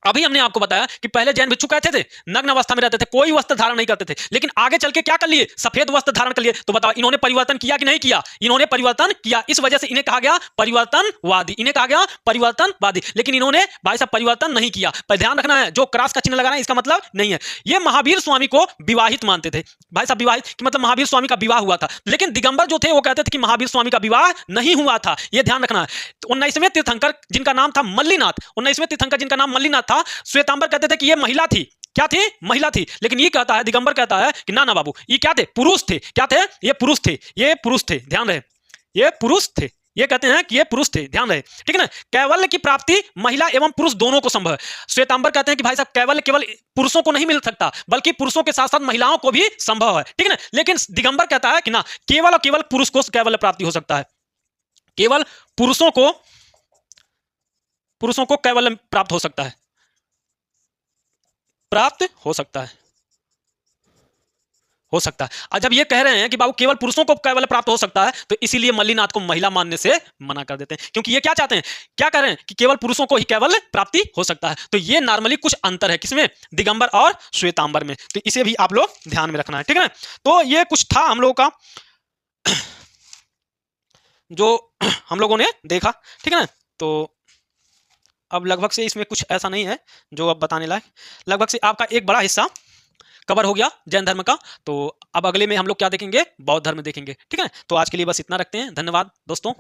अभी हमने आपको बताया कि पहले जैन भिक्षु कहते थे नग्न अवस्था में रहते थे, कोई वस्त्र धारण नहीं करते थे, लेकिन आगे चल के क्या कर लिए? सफेद वस्त्र धारण कर लिए। तो बताओ, इन्होंने परिवर्तन किया कि नहीं किया? इन्होंने परिवर्तन किया, इस वजह से इन्हें कहा गया परिवर्तनवादी, इन्हें कहा गया परिवर्तनवादी। लेकिन इन्होंने भाई साहब परिवर्तन नहीं किया। पर ध्यान रखना है, जो क्रॉस का चिन्ह लगाना है इसका मतलब नहीं है। ये महावीर स्वामी को विवाहित मानते थे। भाई साहब विवाहित कि मतलब महावीर स्वामी का विवाह हुआ था, लेकिन दिगंबर जो थे वो कहते थे कि महावीर स्वामी का विवाह नहीं हुआ था। यह ध्यान रखना है। 19वें तीर्थंकर जिनका नाम था मल्लीनाथ, 19वें तीर्थंकर जिनका नाम मल्लीनाथ था, श्वेतांबर कहते थे कि ये महिला थी। क्या थी? महिला थी। लेकिन ये कहता है, दिगंबर कहता है कि ना ना बाबू, ये क्या थे? पुरुष थे। क्या थे? ये पुरुष थे, ये पुरुष थे, ध्यान रहे, ये पुरुष थे। ये कहते हैं कि ये पुरुष थे, ध्यान रहे, ठीक है ना। कैवल्य की प्राप्ति महिला एवं पुरुष दोनों को संभव है। श्वेतांबर कहते हैं कि भाई साहब कैवल्य केवल पुरुषों को नहीं मिल सकता, बल्कि पुरुषों के साथ साथ महिलाओं को भी संभव है, ठीक है ना। लेकिन दिगंबर कहता है कि ना, केवल और केवल पुरुष को कैवल्य प्राप्ति हो सकता है, केवल पुरुषों को कैवल्य प्राप्त हो सकता है, प्राप्त हो सकता है, हो सकता है। और जब ये कह रहे हैं कि बाबू केवल पुरुषों को कैवल्य प्राप्त हो सकता है, तो इसीलिए मल्लीनाथ को महिला मानने से मना कर देते हैं, क्योंकि ये क्या चाहते हैं, क्या कह रहे हैं कि केवल पुरुषों को ही कैवल्य प्राप्ति हो सकता है। तो ये नॉर्मली कुछ अंतर है, किसमें? दिगंबर और श्वेतांबर में। तो इसे भी आप लोग ध्यान में रखना है, ठीक है ना। तो ये कुछ था हम लोगों का जो हम लोगों ने देखा, ठीक है ना। तो अब लगभग से इसमें कुछ ऐसा नहीं है जो अब बताने लायक, लगभग से आपका एक बड़ा हिस्सा कवर हो गया जैन धर्म का। तो अब अगले में हम लोग क्या देखेंगे? बौद्ध धर्म देखेंगे, ठीक है। तो आज के लिए बस इतना रखते हैं। धन्यवाद दोस्तों।